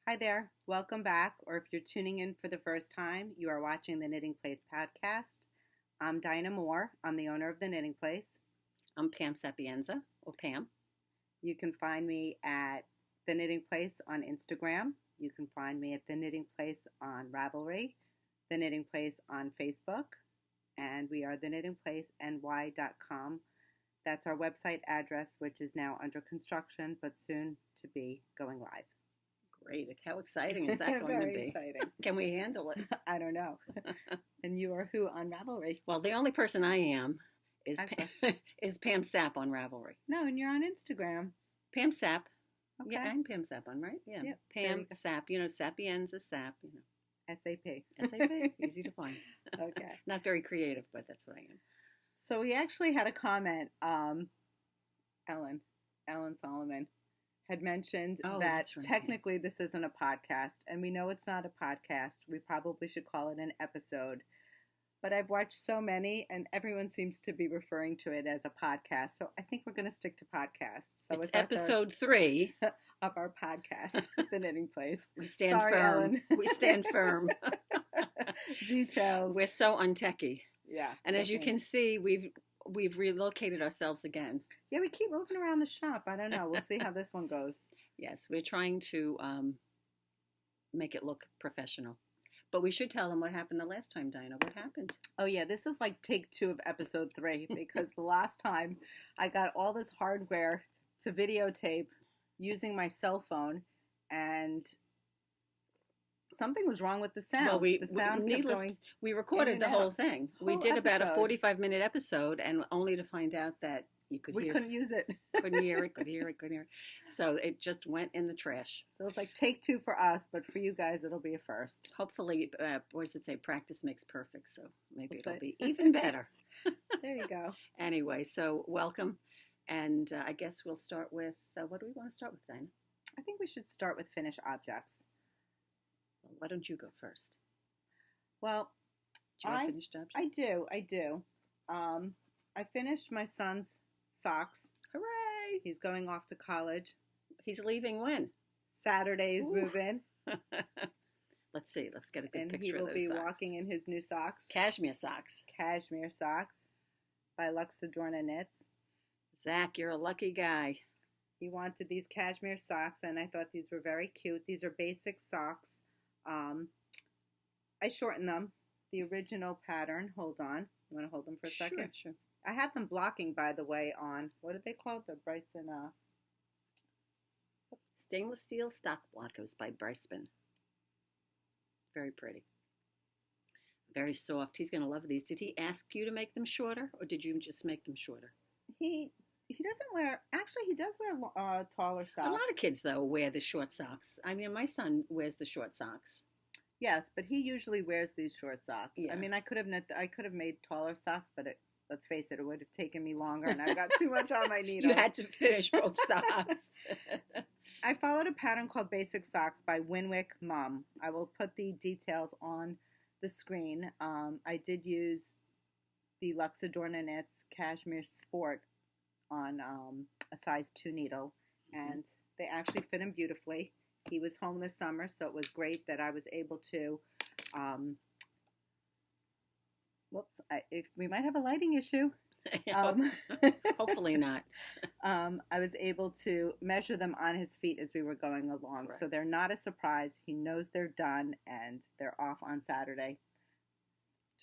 Hi there, welcome back, or if you're tuning in for the first time, you are watching the Knitting Place podcast. I'm Dinah Moore. I'm the owner of the Knitting Place. I'm Pam Sapienza, or Pam. You can find me at the Knitting Place on Instagram. You can find me at the Knitting Place on Ravelry, the Knitting Place on Facebook, and we are the knittingplaceny.com. That's our website address, which is now under construction, but soon to be going live. Great. How exciting is that going to be? Very exciting. Can we handle it? I don't know. And you are who on Ravelry? Well, the only person I am is is Pam Sap on Ravelry. No, and you're on Instagram. Pam Sap. Okay. Yeah, I'm Pam Sap on, right? Yeah. Yep, Pam Sap. Sapienza Sap. SAP. SAP. Easy to find. Okay. Not very creative, but that's what I am. So we actually had a comment. Ellen Solomon had mentioned that technically this isn't a podcast, and we know it's not a podcast. We probably should call it an episode. But I've watched so many, and everyone seems to be referring to it as a podcast. So I think we're going to stick to podcasts. So it's episode 3 of our podcast, The Knitting Place. We stand firm. Ellen. We stand firm. Details. We're so untechy. Yeah. And as you can see, we've relocated ourselves again. Yeah, we keep moving around the shop. I don't know. We'll see how this one goes. Yes, we're trying to make it look professional. But we should tell them what happened the last time, Dinah. What happened? Oh, yeah. This is like take 2 of episode 3 because the last time I got all this hardware to videotape using my cell phone, and something was wrong with the sound. Well, the sound kept going. We recorded the whole thing. We did about a 45-minute episode, and only to find out that we couldn't use it. Couldn't hear it. So it just went in the trash. So it's like take 2 for us, but for you guys, it'll be a first. Hopefully, what does it say? Practice makes perfect. So maybe it'll be even better. There you go. Anyway, so welcome. And I guess we'll start with, what do we want to start with, Dinah? I think we should start with finished objects. Well, why don't you go first? Well, do you have finished objects? I do. I finished my son's socks. Hooray! He's going off to college. He's leaving when? Saturday's move-in. Let's see. Let's get a good picture of those socks. And he will be walking in his new socks. Cashmere socks. Cashmere socks by Knits. Zach, you're a lucky guy. He wanted these cashmere socks, and I thought these were very cute. These are basic socks. I shortened them. The original pattern. Hold on. You want to hold them for a second? Sure. I had them blocking, by the way, on, what are they called? The Bryson, Stainless steel stock blockers by Bryson. Very pretty. Very soft. He's going to love these. Did he ask you to make them shorter, or did you just make them shorter? He doesn't wear, actually he does wear taller socks. A lot of kids, though, wear the short socks. I mean, my son wears the short socks. Yes, but he usually wears these short socks. Yeah. I mean, I could have made taller socks, but let's face it would have taken me longer, and I got too much on my needles. You had to finish both socks. I followed a pattern called Basic Socks by Winwick Mum. I will put the details on the screen. I did use the Knits Cashmere Sport on a size 2 needle, and they actually fit him beautifully. He was home this summer, so it was great that I was able to if we might have a lighting issue. Hopefully not. I was able to measure them on his feet as we were going along. Correct. So they're not a surprise. He knows they're done, and they're off on Saturday.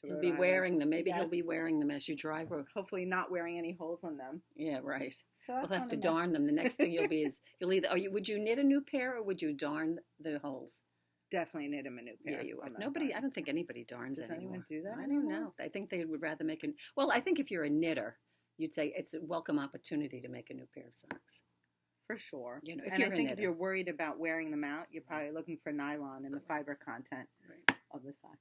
He'll be wearing them. Maybe he'll be wearing them as you drive. Hopefully not wearing any holes in them. Yeah, right. So we'll have to darn them. The next thing you'll either, would you knit a new pair or would you darn the holes? Definitely knit him a new pair. Yeah, you would. I don't think anybody darns anymore. Does anyone do that? I don't know. I think they would rather make well, I think if you're a knitter, you'd say it's a welcome opportunity to make a new pair of socks. For sure. If you're worried about wearing them out, you're probably looking for nylon and the fiber content of the sock.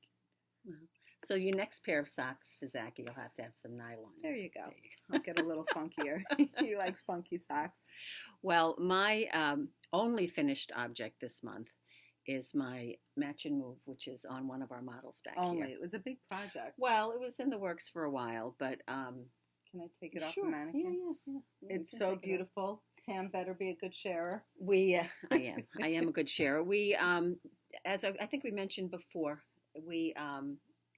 Well, so your next pair of socks for Zachy, you'll have to have some nylon. There you go. I'll get a little funkier. He likes funky socks. Well, my only finished object this month is my match and move, which is on one of our models back here. It was a big project. Well, it was in the works for a while, but can I take it off sure. the mannequin? Yeah. It's so beautiful. Pam better be a good sharer. I am a good sharer. We, as I think we mentioned before, we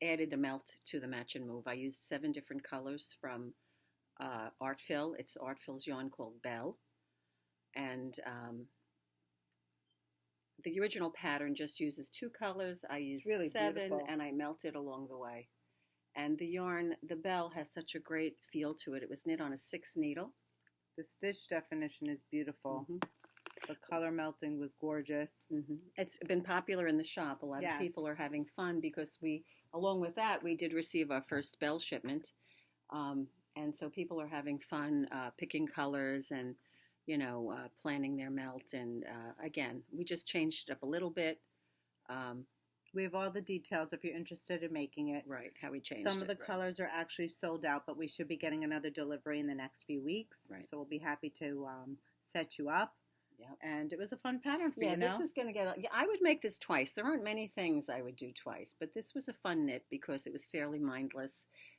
added a melt to the match and move. I used 7 different colors from Artfill. It's Artfill's yarn called Belle. And the original pattern just uses 2 colors. I used really 7, beautiful. And I melted along the way. And the yarn, the Belle, has such a great feel to it. It was knit on a 6 needle. The stitch definition is beautiful. Mm-hmm. The color melting was gorgeous. Mm-hmm. It's been popular in the shop. A lot of people are having fun because along with that, we did receive our first Belle shipment. And so people are having fun picking colors and, planning their melt. And again, we just changed it up a little bit. We have all the details if you're interested in making it. Right, how we changed it. Some of the colors are actually sold out, but we should be getting another delivery in the next few weeks. Right. So we'll be happy to set you up. Yep. And it was a fun pattern for you, this is going to get... I would make this twice. There aren't many things I would do twice, but this was a fun knit because it was fairly mindless,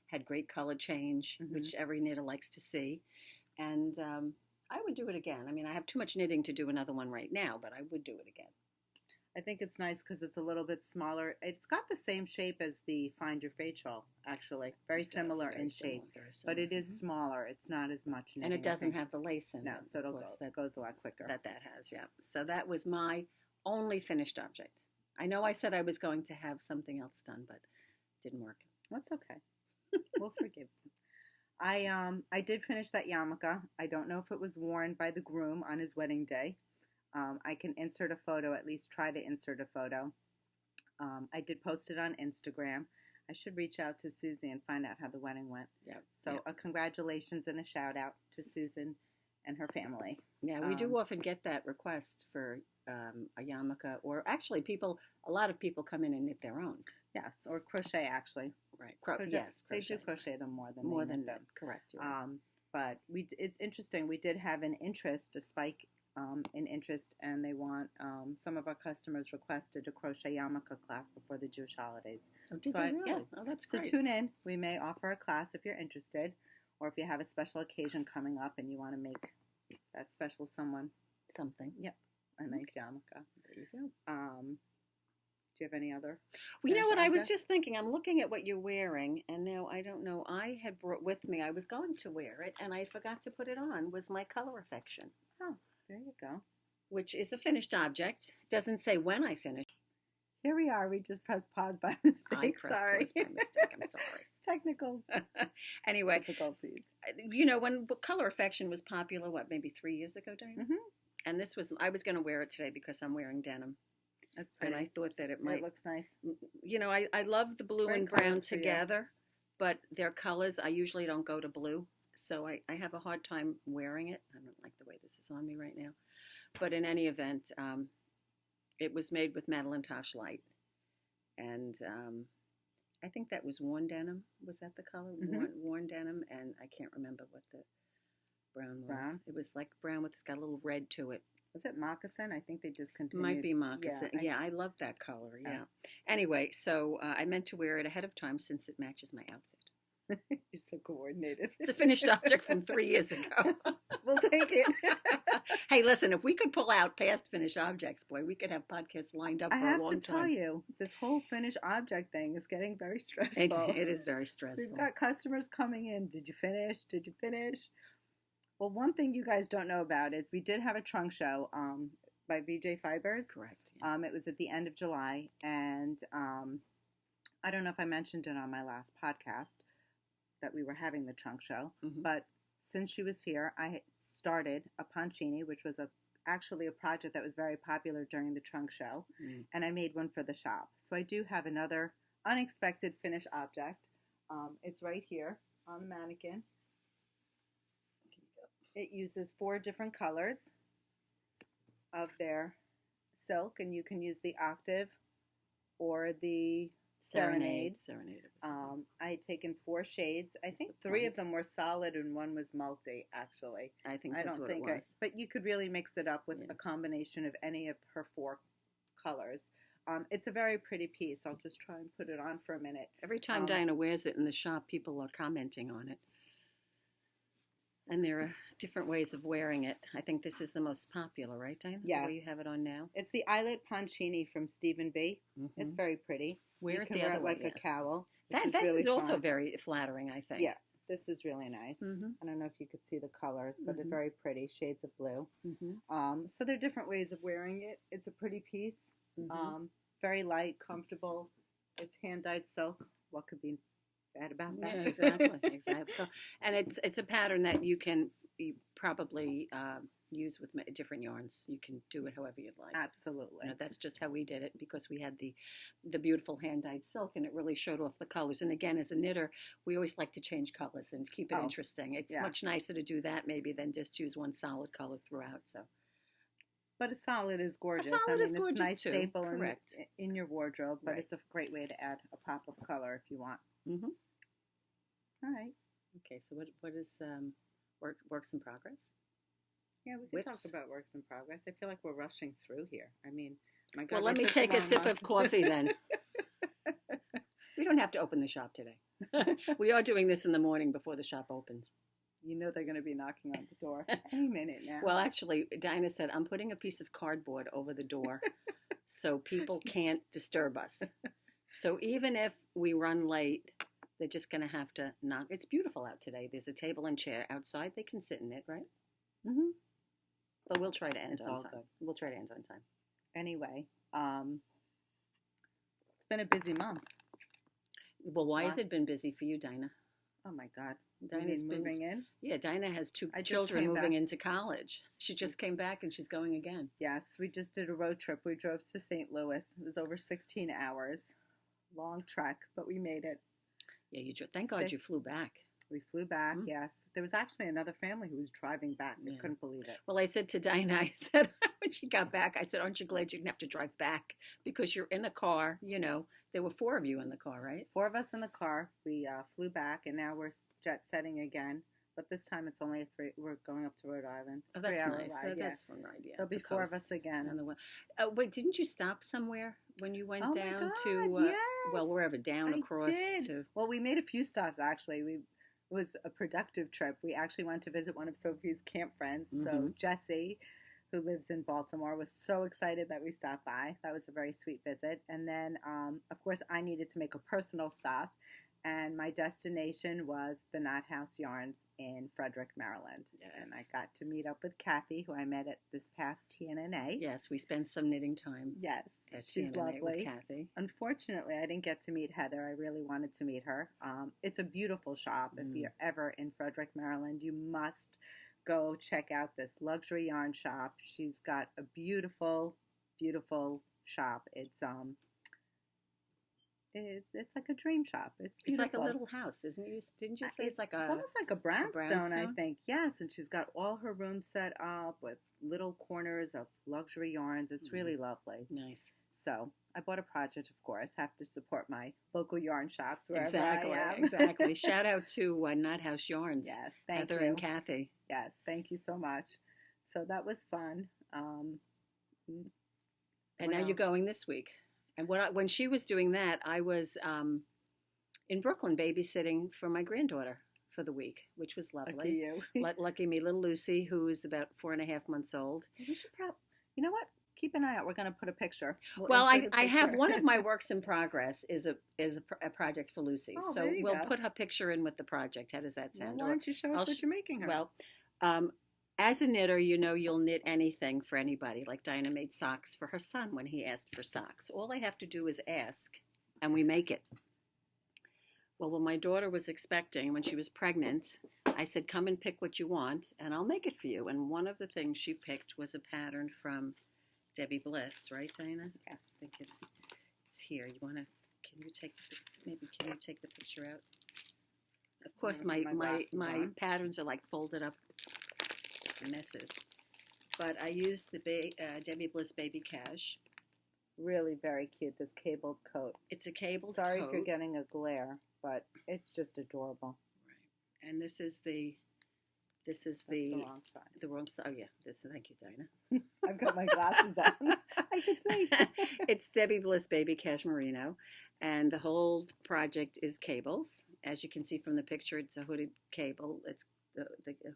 had great color change, which every knitter likes to see. And I would do it again. I mean, I have too much knitting to do another one right now, but I would do it again. I think it's nice because it's a little bit smaller. It's got the same shape as the Find Your Fate shawl, actually. Very similar in shape, but it is smaller. It's not as much knitting. And it doesn't have the lace in it. No, so it goes a lot quicker. That has, yeah. So that was my only finished object. I know I said I was going to have something else done, but it didn't work. That's okay. We'll forgive you. I did finish that yarmulke. I don't know if it was worn by the groom on his wedding day. I can insert a photo, at least try to insert a photo. I did post it on Instagram. I should reach out to Susie and find out how the wedding went. Yep. So a congratulations and a shout out to Susan and her family. Yeah, we do often get that request for a yarmulke, or actually a lot of people come in and knit their own. Yes, or crochet actually. Right. Crochet. They do crochet them more than them. Correct. But it's interesting. We did have an interest, a spike in interest, and they want some of our customers requested a crochet yarmulke class before the Jewish holidays. Oh, did they really? Yeah. Oh, that's great. So tune in. We may offer a class if you're interested, or if you have a special occasion coming up and you want to make that special someone something. Yep, a nice yarmulke. There you go. Do you have any other? Well, you know what? I was just thinking, I'm looking at what you're wearing, and now I don't know. I had brought with me, I was going to wear it, and I forgot to put it on, was my Color Affection. Oh, there you go. Which is a finished object. Doesn't say when I finish. Here we are. We just pressed pause by mistake. Sorry. Pause by mistake. I'm sorry. Technical anyway, difficulties. When Color Affection was popular, maybe 3 years ago, Diana? Mm-hmm. And I was going to wear it today because I'm wearing denim. That's pretty. And I thought that it looks nice. I love the blue and brown together, but their colors, I usually don't go to blue. So I have a hard time wearing it. I don't like the way this is on me right now. But in any event, it was made with Madeline Tosh Light. And I think that was worn denim. Was that the color? Mm-hmm. Worn denim. And I can't remember what the brown was. Brown? It was like brown it's got a little red to it. Was it moccasin? I think they just continued. Might be moccasin. Yeah, I love that color. Yeah. Anyway, so I meant to wear it ahead of time since it matches my outfit. You're so coordinated. It's a finished object from 3 years ago. We'll take it. Hey, listen, if we could pull out past finished objects, boy, we could have podcasts lined up for a long time. I have to tell you, this whole finished object thing is getting very stressful. It is very stressful. We've got customers coming in. Did you finish? Did you finish? Well, one thing you guys don't know about is we did have a trunk show by VJ Fibers. Correct. Yeah. It was at the end of July, and I don't know if I mentioned it on my last podcast that we were having the trunk show, but since she was here, I started a Ponchini, which was actually a project that was very popular during the trunk show, and I made one for the shop. So I do have another unexpected finished object. It's right here on the mannequin. It uses 4 different colors of their silk, and you can use the octave or the serenade. I had taken 4 shades. I think 3 of them were solid and 1 was multi, actually. I don't think it was. But you could really mix it up with a combination of any of her 4 colors. It's a very pretty piece. I'll just try and put it on for a minute. Every time Diana wears it in the shop, people are commenting on it. And there are different ways of wearing it. I think this is the most popular, right, Diana? Yes. The way you have it on now. It's the Eyelet Ponchini from Stephen B. Mm-hmm. It's very pretty. Wear you it can the wear other it like way, a cowl. That's really also fun. very flattering, I think. Yeah, this is really nice. Mm-hmm. I don't know if you could see the colors, but Mm-hmm. it's very pretty, shades of blue. Mm-hmm. So there are different ways of wearing it. It's a pretty piece, Mm-hmm. very light, comfortable. It's hand-dyed silk. What could be bad about that? Yeah, exactly. So, and it's a pattern that you can probably use with different yarns. You can do it however you'd like. Absolutely. You know, that's just how we did it because we had the beautiful hand-dyed silk and it really showed off the colors. And again, as a knitter, we always like to change colors and keep it interesting. It's much nicer to do that maybe than just use one solid color throughout. So, but a solid is gorgeous. A solid is gorgeous it's a nice too. staple in your wardrobe, but it's a great way to add a pop of color if you want. Mm-hmm. All right. Okay, so what is works in progress? Yeah, we can talk about works in progress. I feel like we're rushing through here. I mean, my God. Well, let me take a sip of coffee then. We don't have to open the shop today. We are doing this in the morning before the shop opens. You know they're going to be knocking on the door any minute now. Well, actually, Dinah said, I'm putting a piece of cardboard over the door so people can't disturb us. So even if we run late, they're just going to have to knock. It's beautiful out today. There's a table and chair outside. They can sit in it, right? Mm-hmm. But we'll try to end on time. Good. We'll try to end on time. Anyway, it's been a busy month. Well, why has it been busy for you, Dinah? Oh, my God. Dinah's moving in? Yeah, Dinah has two children moving into college. She just came back and she's going again. Yes, we just did a road trip. We drove to St. Louis. It was over 16 hours. Long trek, but we made it. Yeah, thank God you flew back. We flew back, yes. There was actually another family who was driving back. I couldn't believe it. Well, I said to Dinah, I said, when she got back, I said, aren't you glad you didn't have to drive back? Because you're in a car, you know. There were 4 of you in the car, right? 4 of us in the car. We flew back, and now we're jet setting again. But this time it's only we're going up to Rhode Island. Oh, that's 3-hour nice. ride, That's a fun ride, yeah. There'll be 4 of us again. Wait, didn't you stop somewhere when you went down to, yes. Well, wherever, down across to... Well, we made a few stops, actually. It was a productive trip. We actually went to visit one of Sophie's camp friends. Mm-hmm. So Jessie, who lives in Baltimore, was so excited that we stopped by. That was a very sweet visit. And then, of course, I needed to make a personal stop. And my destination was the Knot House Yarns in Frederick, Maryland. Yes. And I got to meet up with Kathy, who I met at this past TNNA. Yes, we spent some knitting time. Yes, she's TNNA lovely. With Kathy. Unfortunately, I didn't get to meet Heather. I really wanted to meet her. It's a beautiful shop. If you're ever in Frederick, Maryland, you must go check out this luxury yarn shop. She's got a beautiful, beautiful shop. It's like a dream shop. It's beautiful. It's like a little house, isn't it? Didn't you say it's like It's almost like a brownstone, I think. Yes, and she's got all her rooms set up with little corners of luxury yarns. It's really lovely. Nice. So I bought a project, of course. Have to support my local yarn shops wherever I am. Exactly. Shout out to Knot House Yarns. Yes, thank Heather you. and Kathy. Yes, thank you so much. So that was fun. And now you're going this week. And when she was doing that, I was in Brooklyn babysitting for my granddaughter for the week, which was lovely. Lucky you. Lucky me, little Lucy, who is about 4.5 months old. We should you know what? Keep an eye out. We're going to put a picture. Well, I have one of my works in progress is a project for Lucy. Oh, so we'll put her picture in with the project. How does that sound? Well, why don't you show us what you're making her? Well, as a knitter, you know you'll knit anything for anybody. Like Dinah made socks for her son when he asked for socks. All I have to do is ask, and we make it. Well, when my daughter was expecting, when she was pregnant, I said, come and pick what you want, and I'll make it for you. And one of the things she picked was a pattern from Debbie Bliss, right, Dinah? Yes. I think it's here. Can you take the picture out? Of course, my patterns are like folded up messes. But I used the Debbie Bliss Baby Cash. Really very cute, this cabled coat. It's a cabled Sorry coat. If you're getting a glare, but it's just adorable. Right. And this is the wrong side. The wrong side. Oh yeah. Thank you, Dinah. I've got my glasses on. I can see. It's Debbie Bliss Baby Cash Merino, and the whole project is cables. As you can see from the picture, it's a hooded cable. It's the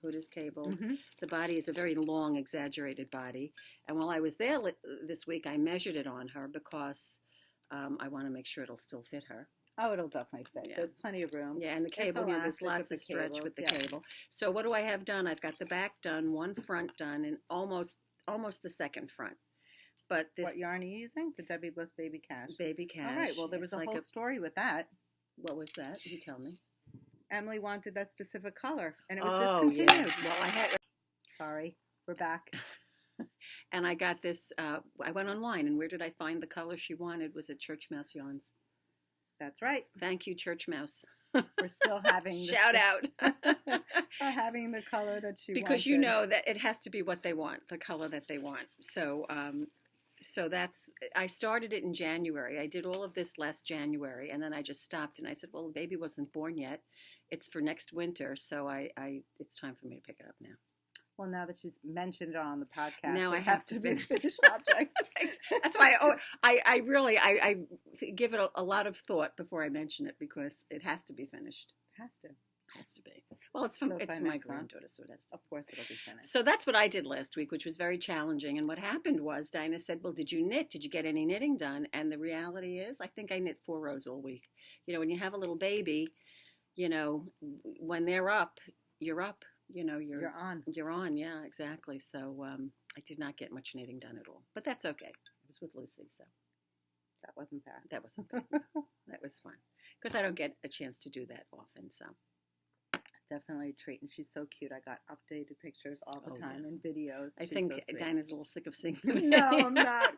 hood is cabled. Mm-hmm. The body is a very long, exaggerated body. And while I was there this week, I measured it on her because I want to make sure it'll still fit her. Oh, it'll definitely fit. Yeah. There's plenty of room. Yeah, and the cable, there's lots of stretch cables, with the cable. So what do I have done? I've got the back done, one front done, and almost the second front. But this, what yarn are you using? The Debbie Bliss Baby Cash. Baby Cash. All right. Well, there was a whole story with that. What was that? You tell me. Emily wanted that specific color, and it was Yeah. discontinued. Well, I had. Sorry, we're back. And I got this. I went online, and where did I find the color she wanted? Was at Church Mouse Yarns. That's right. Thank you, Church Mouse. We're still having Shout out for having the color that she because wanted. you know that it has to be what they want, the color that they want. So, so that's. I started it in January. I did all of this last January, and then I just stopped. And I said, "Well, the baby wasn't born yet. It's for next winter, so it's time for me to pick it up now." Well, now that she's mentioned it on the podcast, now it has to be a finished object. That's why I really give it a lot of thought before I mention it because it has to be finished. It has to. Has to be. Well, it's for my granddaughter, so that's of course it'll be finished. So that's what I did last week, which was very challenging. And what happened was Dinah said, "Well, did you knit? Did you get any knitting done?" And the reality is, I think I knit 4 rows all week. You know, when you have a little baby, you know, when they're up, you're up. You know, you're on. You're on, yeah, exactly. So I did not get much knitting done at all, but that's okay. It was with Lucy, so that wasn't bad. That wasn't bad. That was fun because I don't get a chance to do that often. So definitely a treat, and she's so cute. I got updated pictures all the time and videos. I think Dinah's a little sick of seeing them. No, I'm not.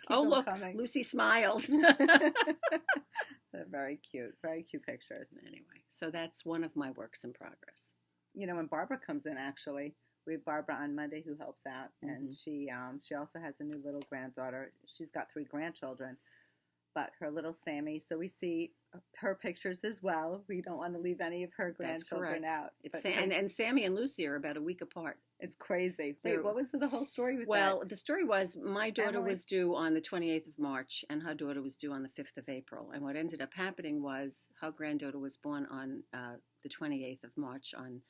Oh, look, Lucy smiled. They're very cute pictures. Anyway, so that's one of my works in progress. You know, when Barbara comes in, actually, we have Barbara on Monday who helps out, and she also has a new little granddaughter. She's got 3 grandchildren, but her little Sammy. So we see her pictures as well. We don't want to leave any of her grandchildren out. And Sammy and Lucy are about a week apart. It's crazy. Wait, what was the whole story with that? Well, the story was my daughter was due on the 28th of March, and her daughter was due on the 5th of April. And what ended up happening was her granddaughter was born on the 28th of March on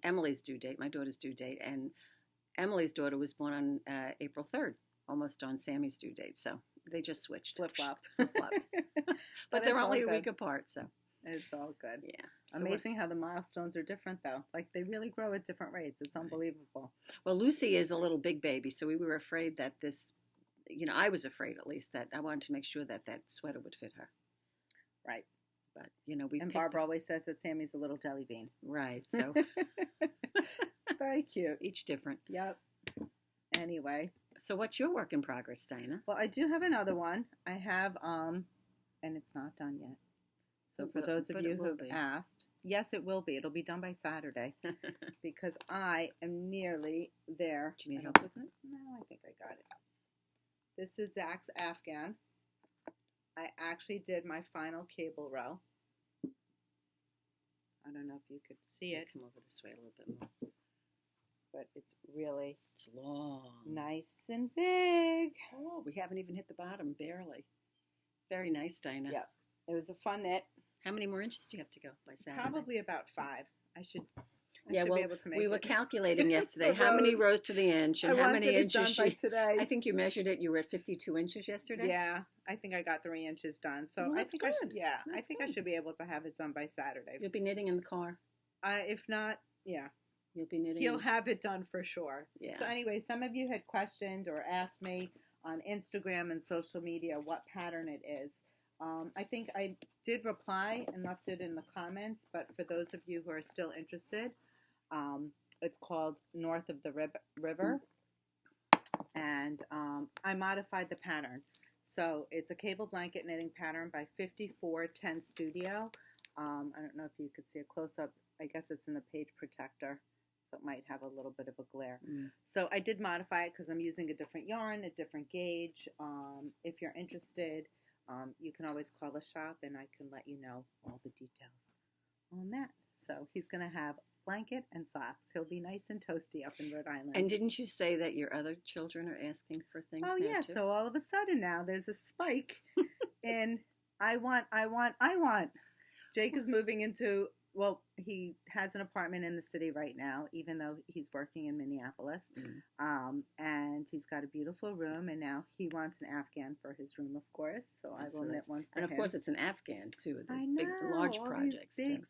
Emily's due date, my daughter's due date, and Emily's daughter was born on April 3rd, almost on Sammy's due date. So they just switched. Flip-flopped. But they're only a week apart, so. It's all good. Yeah. Amazing how the milestones are different, though. Like, they really grow at different rates. It's unbelievable. Well, Lucy is a little big baby, so we were afraid that this, you know, I was afraid at least that I wanted to make sure that sweater would fit her. Right. But, you know, and Barbara always says that Sammy's a little jelly bean. Right, so. Very cute. Each different. Yep. Anyway. So what's your work in progress, Dinah? Well, I do have another one. I have, and it's not done yet. So for those of you who've asked, yes, it will be. It'll be done by Saturday because I am nearly there. Do you need help with it? No, I think I got it. This is Zach's Afghan. I actually did my final cable row. I don't know if you could see it. Come over this way a little bit more. But it's really long. Nice and big. Oh, we haven't even hit the bottom, barely. Very nice, Dinah. Yep. It was a fun knit. How many more inches do you have to go by Saturday? Probably about 5. I should be able to make we were it. Calculating yesterday how many rows to the inch and how many inches done by today. I think you measured it. You were at 52 inches yesterday. Yeah, I think I got 3 inches done. So I think I should. Yeah, I think I should be able to have it done by Saturday. You'll be knitting in the car. If not, yeah. You'll be knitting. He'll have it done for sure. Yeah. So anyway, some of you had questioned or asked me on Instagram and social media what pattern it is. I think I did reply and left it in the comments, but for those of you who are still interested, it's called North of the River, and I modified the pattern. So it's a cable blanket knitting pattern by 5410 Studio. I don't know if you could see a close-up. I guess it's in the page protector, so it might have a little bit of a glare. So I did modify it because I'm using a different yarn, a different gauge. If you're interested, you can always call the shop and I can let you know all the details on that. So he's going to have blanket and socks. He'll be nice and toasty up in Rhode Island. And didn't you say that your other children are asking for things now yeah, too? So all of a sudden now there's a spike in I want. Jake is moving into well, he has an apartment in the city right now, even though he's working in Minneapolis. And he's got a beautiful room, and now he wants an Afghan for his room, of course. So I will knit one for him. And of course, it's an Afghan too. I know, big, large all projects. These big...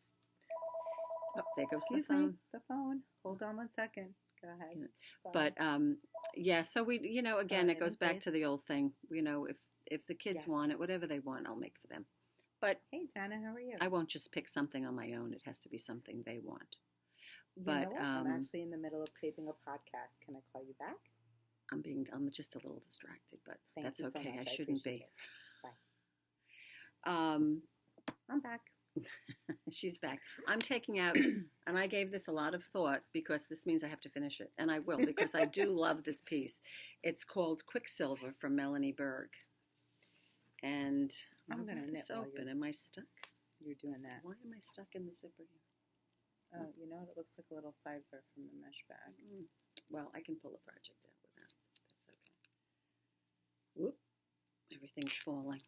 Oh, there goes Excuse the phone. me, the phone. Hold on one second. Go ahead. But yeah. So we, again, it goes back to the old thing. If the kids want it, whatever they want, I'll make for them. But hey, Dana, how are you? I won't just pick something on my own. It has to be something they want. But I'm actually in the middle of taping a podcast. Can I call you back? I'm just a little distracted, but that's okay. So I shouldn't be. Bye. I'm back. She's back. I'm taking out, and I gave this a lot of thought because this means I have to finish it, and I will because I do love this piece. It's called Quicksilver from Melanie Berg, and I'm going to knit open. Am I stuck? You're doing that. Why am I stuck in the zipper here? Oh, you know what? It looks like a little fiber from the mesh bag. Well, I can pull a project out with that. That's okay. Whoop. Everything's falling.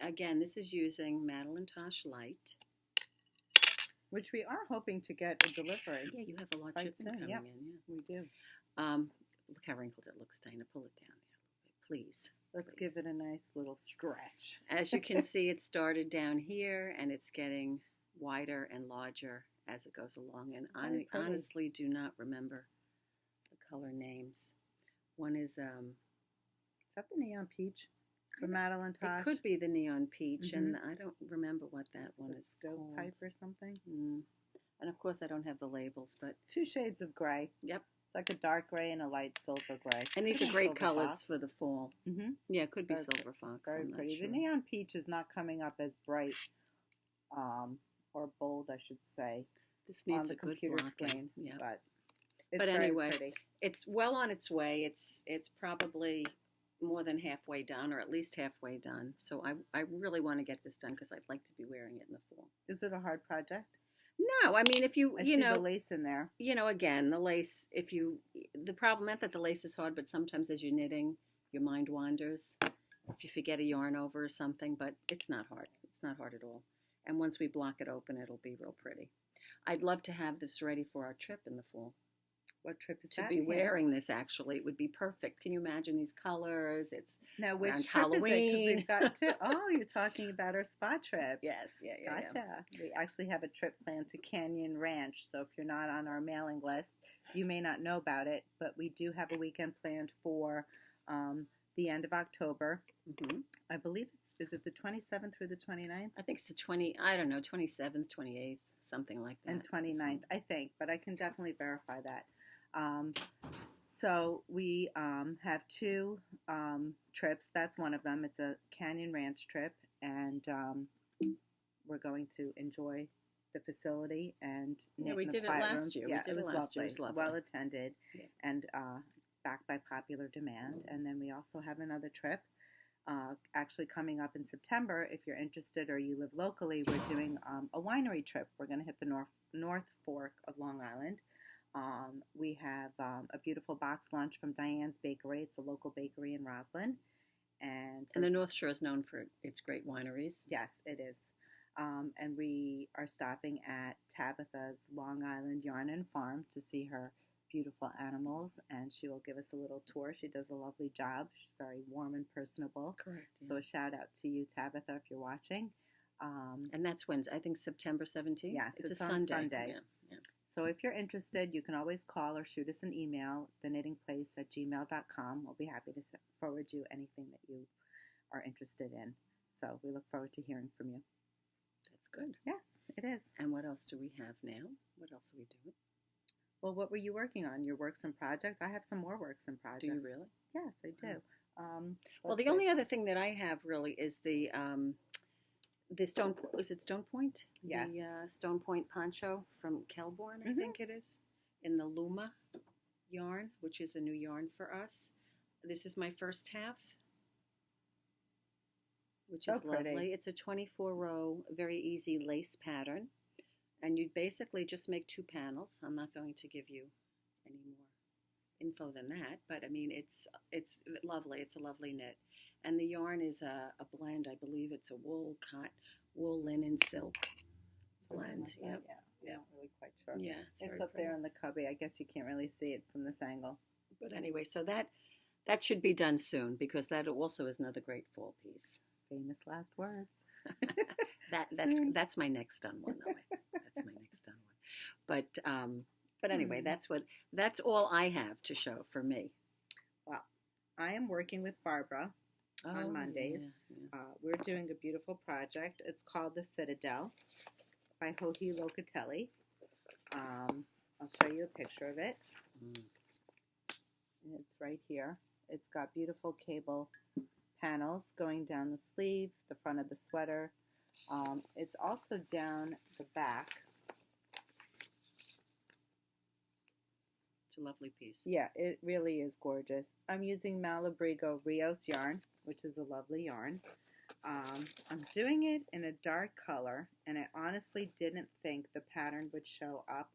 Again, this is using Madeline Tosh Light. Which we are hoping to get a delivery. Yeah, you have a lot of shipping coming in. Yeah, we do. Look how wrinkled it looks, Dana. Pull it down there a little bit, please. Let's give it a nice little stretch. As you can see, it started down here, and it's getting wider and larger as it goes along. And I honestly do not remember the color names. One is... Is that the neon peach from Madeline Tosh? It could be the neon peach, and I don't remember what that one is called. Stovepipe or something? And of course, I don't have the labels, but... 2 shades of gray. Yep. It's like a dark gray and a light silver gray. And these are great colors for the fall. Yeah, it could be silver fox. Very pretty. Sure. The neon peach is not coming up as bright or bold, I should say, this needs on the computer screen. Yeah. But anyway, pretty. It's well on its way. It's probably more than halfway done, or at least halfway done. So I really want to get this done because I'd like to be wearing it in the fall. Is it a hard project? No, I mean, if you see the lace in there. Again, the lace, the problem, not that the lace is hard, but sometimes as you're knitting, your mind wanders. If you forget a yarn over or something, but it's not hard. It's not hard at all. And once we block it open, it'll be real pretty. I'd love to have this ready for our trip in the fall. What trip is that? To be wearing this, actually. It would be perfect. Can you imagine these colors? It's now, which trip Halloween. Is it? We've got to, you're talking about our spa trip. Yes, yeah. Gotcha. We actually have a trip planned to Canyon Ranch, so if you're not on our mailing list, you may not know about it, but we do have a weekend planned for the end of October. I believe is it the 27th through the 29th? I think it's the 27th, 28th, something like that. And 29th, I think, but I can definitely verify that. So we have 2 trips. That's one of them. It's a Canyon Ranch trip, and we're going to enjoy the facility and knit we in did the it quiet last rooms. year. Yeah, it was lovely. Well attended, and backed by popular demand. And then we also have another trip actually coming up in September. If you're interested or you live locally, we're doing a winery trip. We're going to hit the North Fork of Long Island. We have a beautiful box lunch from Diane's Bakery. It's a local bakery in Roslyn. And the North Shore is known for its great wineries. Yes, it is. And we are stopping at Tabitha's Long Island Yarn and Farm to see her beautiful animals, and she will give us a little tour. She does a lovely job. She's very warm and personable. Correct. Yeah. So a shout out to you, Tabitha, if you're watching. And that's Wednesday. I think September 17th. Yes, it's a on Sunday. Yeah. So if you're interested, you can always call or shoot us an email, thenittingplace@gmail.com. We'll be happy to forward you anything that you are interested in. So we look forward to hearing from you. That's good. Yes, it is. And what else do we have now? What else are we doing? Well, what were you working on? Your works and projects? I have some more works and projects. Do you really? Yes, I do. Well, the only other thing that I have really is the Stone. Is it Stone Point? Yes. The Stone Point poncho from Kelborn, I think it is, in the Luma yarn, which is a new yarn for us. This is my first half, which is pretty. lovely. It's a 24-row, very easy lace pattern. And you basically just make 2 panels. I'm not going to give you any more info than that, but I mean, it's lovely. It's a lovely knit. And the yarn is a blend. I believe it's a wool, linen, silk blend. Yep. I'm not really quite sure. Yeah, it's up there in the cubby. I guess you can't really see it from this angle. But anyway, so that should be done soon because that also is another great fall piece. Famous last words. That's my next done one. That's my next done one. But anyway, that's all I have to show for me. Well, I am working with Barbara on Mondays. Yeah. We're doing a beautiful project. It's called the Citadel by Locatelli. I'll show you a picture of it. And it's right here. It's got beautiful cable panels going down the sleeve, the front of the sweater. It's also down the back. It's a lovely piece. Yeah, it really is gorgeous. I'm using Malabrigo Rios yarn, which is a lovely yarn. I'm doing it in a dark color, and I honestly didn't think the pattern would show up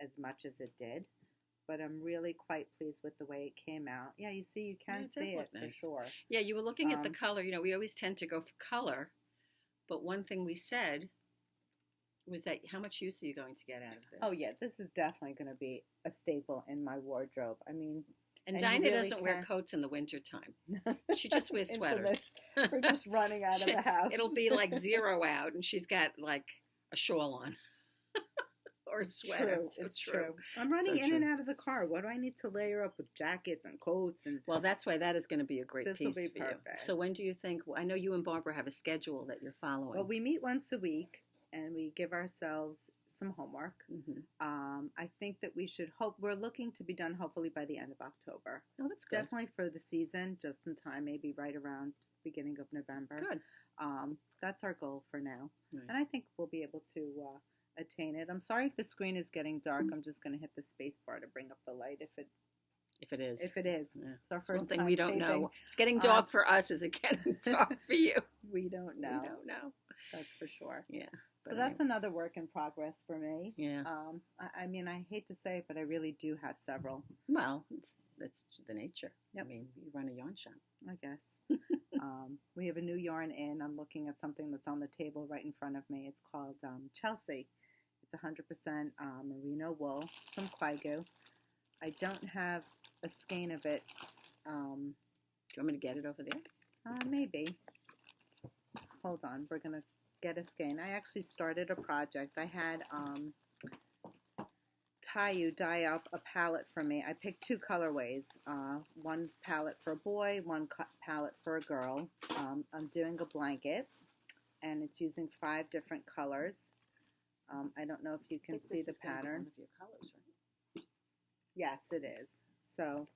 as much as it did. But I'm really quite pleased with the way it came out. Yeah, you see, you can see it nice. For sure. Yeah, you were looking at the color. You know, we always tend to go for color. But one thing we said was that how much use are you going to get out of this? Oh, yeah, this is definitely going to be a staple in my wardrobe. I mean... And Dinah really doesn't wear coats in the wintertime. She just wears sweaters. We're just running out of the house. It'll be like 0 out, and she's got like a shawl on. Or a sweater. It's true. I'm running in and out of the car. What do I need to layer up with jackets and coats? Well, that's why that is going to be a great piece for you. So when do you think, I know you and Barbara have a schedule that you're following. Well, we meet once a week, and we give ourselves some homework. Mm-hmm. I think that we're looking to be done hopefully by the end of October. Oh, that's good. Definitely for the season, just in time, maybe right around beginning of November. Good. That's our goal for now. Right. And I think we'll be able to attain it. I'm sorry if the screen is getting dark. I'm just going to hit the space bar to bring up the light if it is. Yeah. It's our first thing time we don't taping. know. It's getting dark for us. Is it getting dark for you? We don't know. We don't know. That's for sure. Yeah. So that's another work in progress for me. Yeah. I mean, I hate to say it, but I really do have several. Well, that's the nature. Yep. I mean, you run a yarn shop. I guess. We have a new yarn in. I'm looking at something that's on the table right in front of me. It's called Chelsea. It's 100% merino wool from Quigu. I don't have a skein of it. Do you want me to get it over there? Maybe. Hold on. We're going to get a skein. I actually started a project. I had Tayu dye up a palette for me. I picked 2 colorways. One palette for a boy, one palette for a girl. I'm doing a blanket, and it's using 5 different colors. I don't know if you can see the pattern. One of your colors, right? Yes, it is. So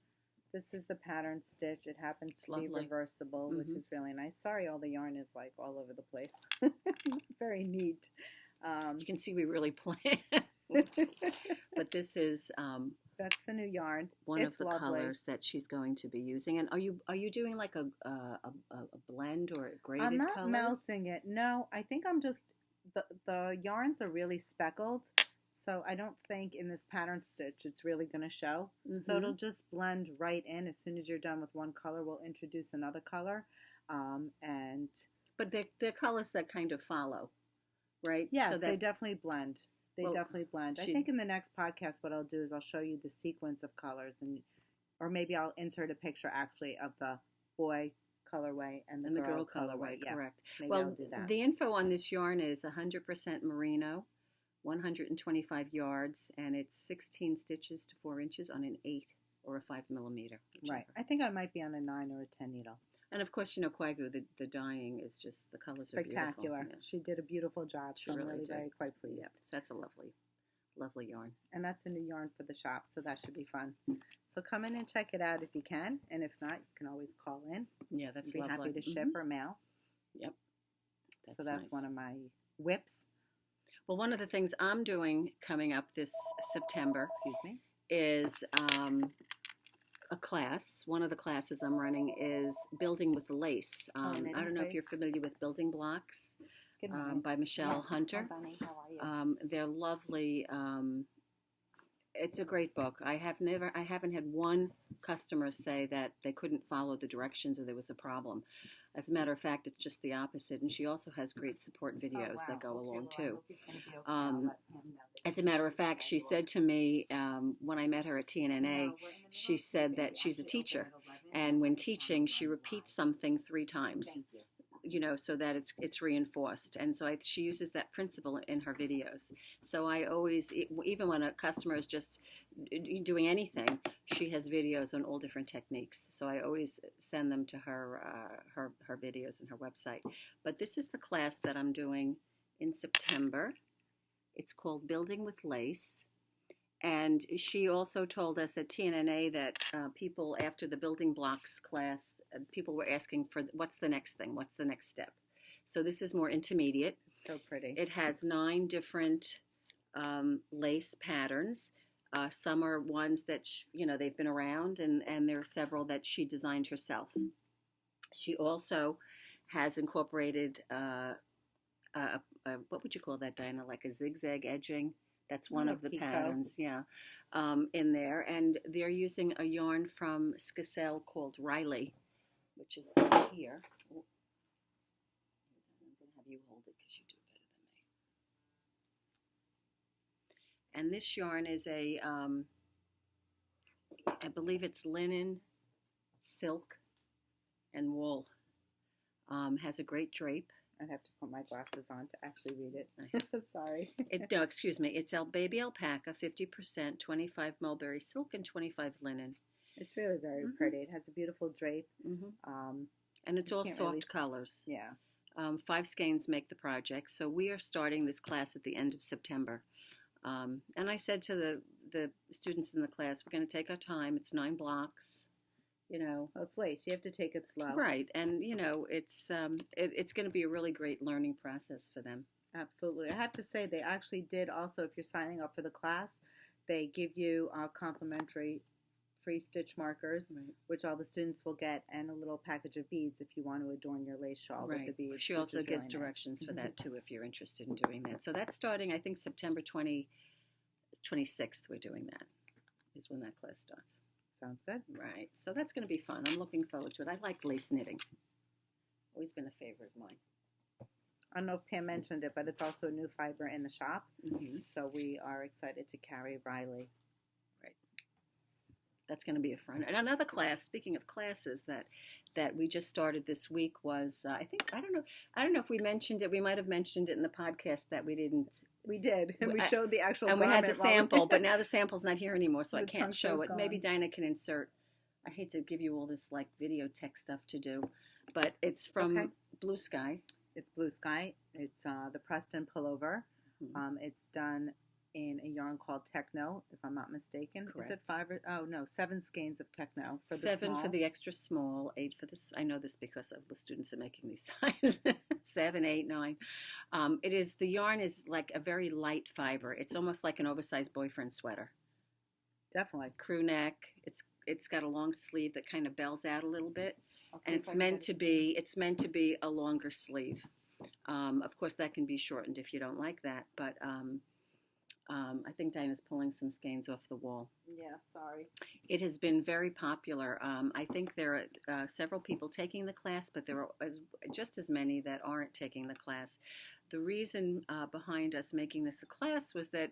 this is the pattern stitch. It happens to be reversible, which is really nice. Sorry, all the yarn is like all over the place. Very neat. You can see we really plan. But this is that's the new yarn. One of the colors that she's going to be using. And are you doing like a blend or a graded I'm not colors? melting it. No, I think I'm just the yarns are really speckled. So I don't think in this pattern stitch it's really going to show. Mm-hmm. So it'll just blend right in. As soon as you're done with one color, we'll introduce another color. But they're colors that kind of follow, right? Yes, so they definitely blend. Definitely blend. I think in the next podcast what I'll do is I'll show you the sequence of colors, or maybe I'll insert a picture actually of the boy colorway and the girl colorway. Correct. Maybe well, I'll do that. The info on this yarn is 100% merino, 125 yards, and it's 16 stitches to 4 inches on an 8 or a 5 millimeter. Whichever. Right. I think I might be on a 9 or a 10 needle. And of course, Quigu, the dyeing is just, the colors spectacular. are beautiful. Yeah. She did a beautiful job. So I'm really very quite pleased. Yeah, that's a lovely yarn. And that's a new yarn for the shop, so that should be fun. So come in and check it out if you can. And if not, you can always call in. Yeah, that's lovely. I'd be happy to ship or mail. Yep. That's nice. One of my whips. Well, one of the things I'm doing coming up this September is a class. One of the classes I'm running is Building with Lace. I don't know if you're familiar with Building Blocks by Michelle Hunter. Hi, Bunny. How are you? They're lovely. It's a great book. I haven't had one customer say that they couldn't follow the directions or there was a problem. As a matter of fact, it's just the opposite, and she also has great support videos that go along too. As a matter of fact, she said to me when I met her at TNNA, she said that she's a teacher, and when teaching, she repeats something 3 times. So that it's reinforced. And so she uses that principle in her videos. So I always, even when a customer is just doing anything, she has videos on all different techniques. So I always send them to her videos and her website. But this is the class that I'm doing in September. It's called Building with Lace. And she also told us at TNNA that people, after the building blocks class, people were asking for what's the next thing, what's the next step. So this is more intermediate. It's so pretty. It has 9 different lace patterns. Some are ones that, they've been around, and there are several that she designed herself. She also has incorporated, what would you call that, Diana, like a zigzag edging? That's one of the patterns, in there. And they're using a yarn from Citadel called Riley, which is right here. I'm going to have you hold it because you do it better than me. And this yarn is I believe it's linen, silk, and wool. Has a great drape. I'd have to put my glasses on to actually read it. Sorry. No, excuse me. It's baby alpaca, 50%, 25 mulberry silk, and 25 linen. It's really very pretty. It has a beautiful drape. And it's all soft colors. Yeah. 5 skeins make the project. So we are starting this class at the end of September. And I said to the students in the class, we're going to take our time. It's 9 blocks. Well, it's lace. You have to take it slow. Right. And, it's going to be a really great learning process for them. Absolutely. I have to say, they actually did also, if you're signing up for the class, they give you complimentary free stitch markers, which all the students will get, and a little package of beads if you want to adorn your lace shawl with the beads. She also gives directions for that, too, if you're interested in doing that. So that's starting, I think, September 26th we're doing that, is when that class starts. Sounds good. Right. So that's going to be fun. I'm looking forward to it. I like lace knitting. Always been a favorite of mine. I don't know if Pam mentioned it, but it's also a new fiber in the shop. So we are excited to carry Riley. Right. That's going to be a fun. And another class, speaking of classes, that we just started this week was, I don't know if we mentioned it. We might have mentioned it in the podcast that we didn't. We did, and we showed the actual and we had the sample, but now the sample's not here anymore, so I can't show it. Gone. Maybe Dinah can insert. I hate to give you all this like video tech stuff to do, but it's from Blue Sky. It's Blue Sky. It's the Preston pullover. It's done in a yarn called Techno, if I'm not mistaken. Correct. Is it 5 or 7 skeins of Techno for the 7 small. For the extra small, 8 for this. I know this because of the students are making these sizes. 7, 8, 9. The yarn is like a very light fiber. It's almost like an oversized boyfriend sweater. Definitely. Crew neck. It's got a long sleeve that kind of bells out a little bit, and it's meant to be a longer sleeve. Of course, that can be shortened if you don't like that, but I think Dinah's pulling some skeins off the wall. Yeah, sorry. It has been very popular. I think there are several people taking the class, but there are just as many that aren't taking the class. The reason behind us making this a class was that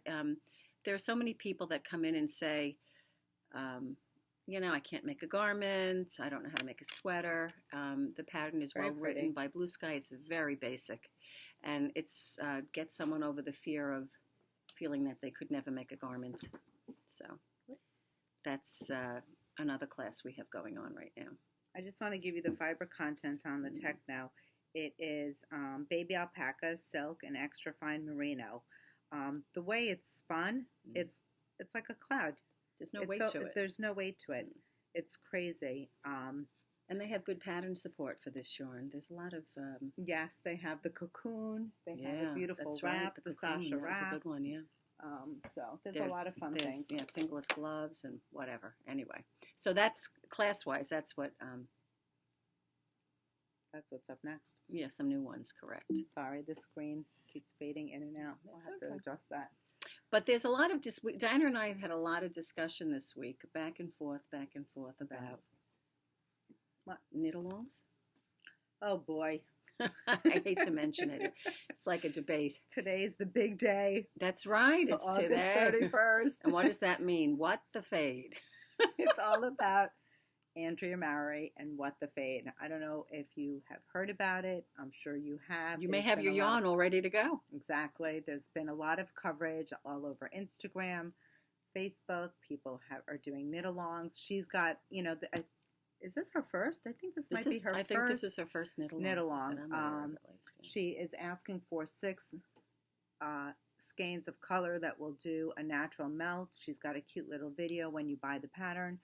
there are so many people that come in and say, I can't make a garment. I don't know how to make a sweater. The pattern is well written by Blue Sky. It's very basic, and it's gets someone over the fear of feeling that they could never make a garment. So that's another class we have going on right now. I just want to give you the fiber content on the Techno. It is baby alpaca, silk, and extra fine merino. The way it's spun, it's like a cloud. There's no weight to it. There's no weight to it. It's crazy. And they have good pattern support for this yarn. There's a lot of... yes, they have the cocoon. They have a beautiful wrap, the Sasha wrap. That's a good one, yeah. So there's a lot of fun things. Yeah, fingerless gloves and whatever. Anyway, so that's class-wise. That's what... that's what's up next. Yeah, some new ones, correct. Sorry, the screen keeps fading in and out. We'll have to adjust that. But there's a lot of... Diana and I had a lot of discussion this week, back and forth about... What? Knit-alongs? Oh boy. I hate to mention it. It's like a debate. Today's the big day. That's right. It's August today. 31st. And what does that mean? What the fade? It's all about Andrea Mowry and What the Fade. I don't know if you have heard about it. I'm sure you have. You may have your yarn all ready to go. Exactly. There's been a lot of coverage all over Instagram, Facebook. People are doing knit-alongs. She's got, is this her first? I think this might be her first. I think this is her first knit-along. She is asking for 6 skeins of color that will do a natural melt. She's got a cute little video when you buy the pattern.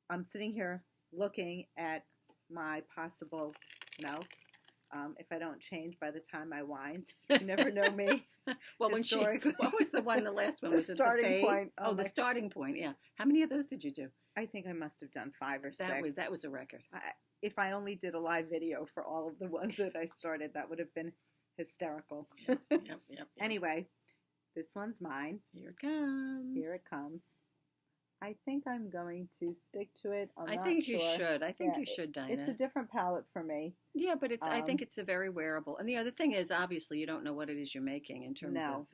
I'm sitting here looking at my possible melt. If I don't change by the time I wind, you never know me. Well, what was the one? The last one was the starting point. Oh, the starting point. Yeah. How many of those did you do? I think I must have done 5 or 6. That was a record. If I only did a live video for all of the ones that I started, that would have been hysterical. Yep. Anyway, this one's mine. Here it comes. Here it comes. I think I'm going to stick to it. I think you should. I think you should, Dinah. It's a different palette for me. Yeah, but I think it's a very wearable. And the other thing is, obviously, you don't know what it is you're making in terms of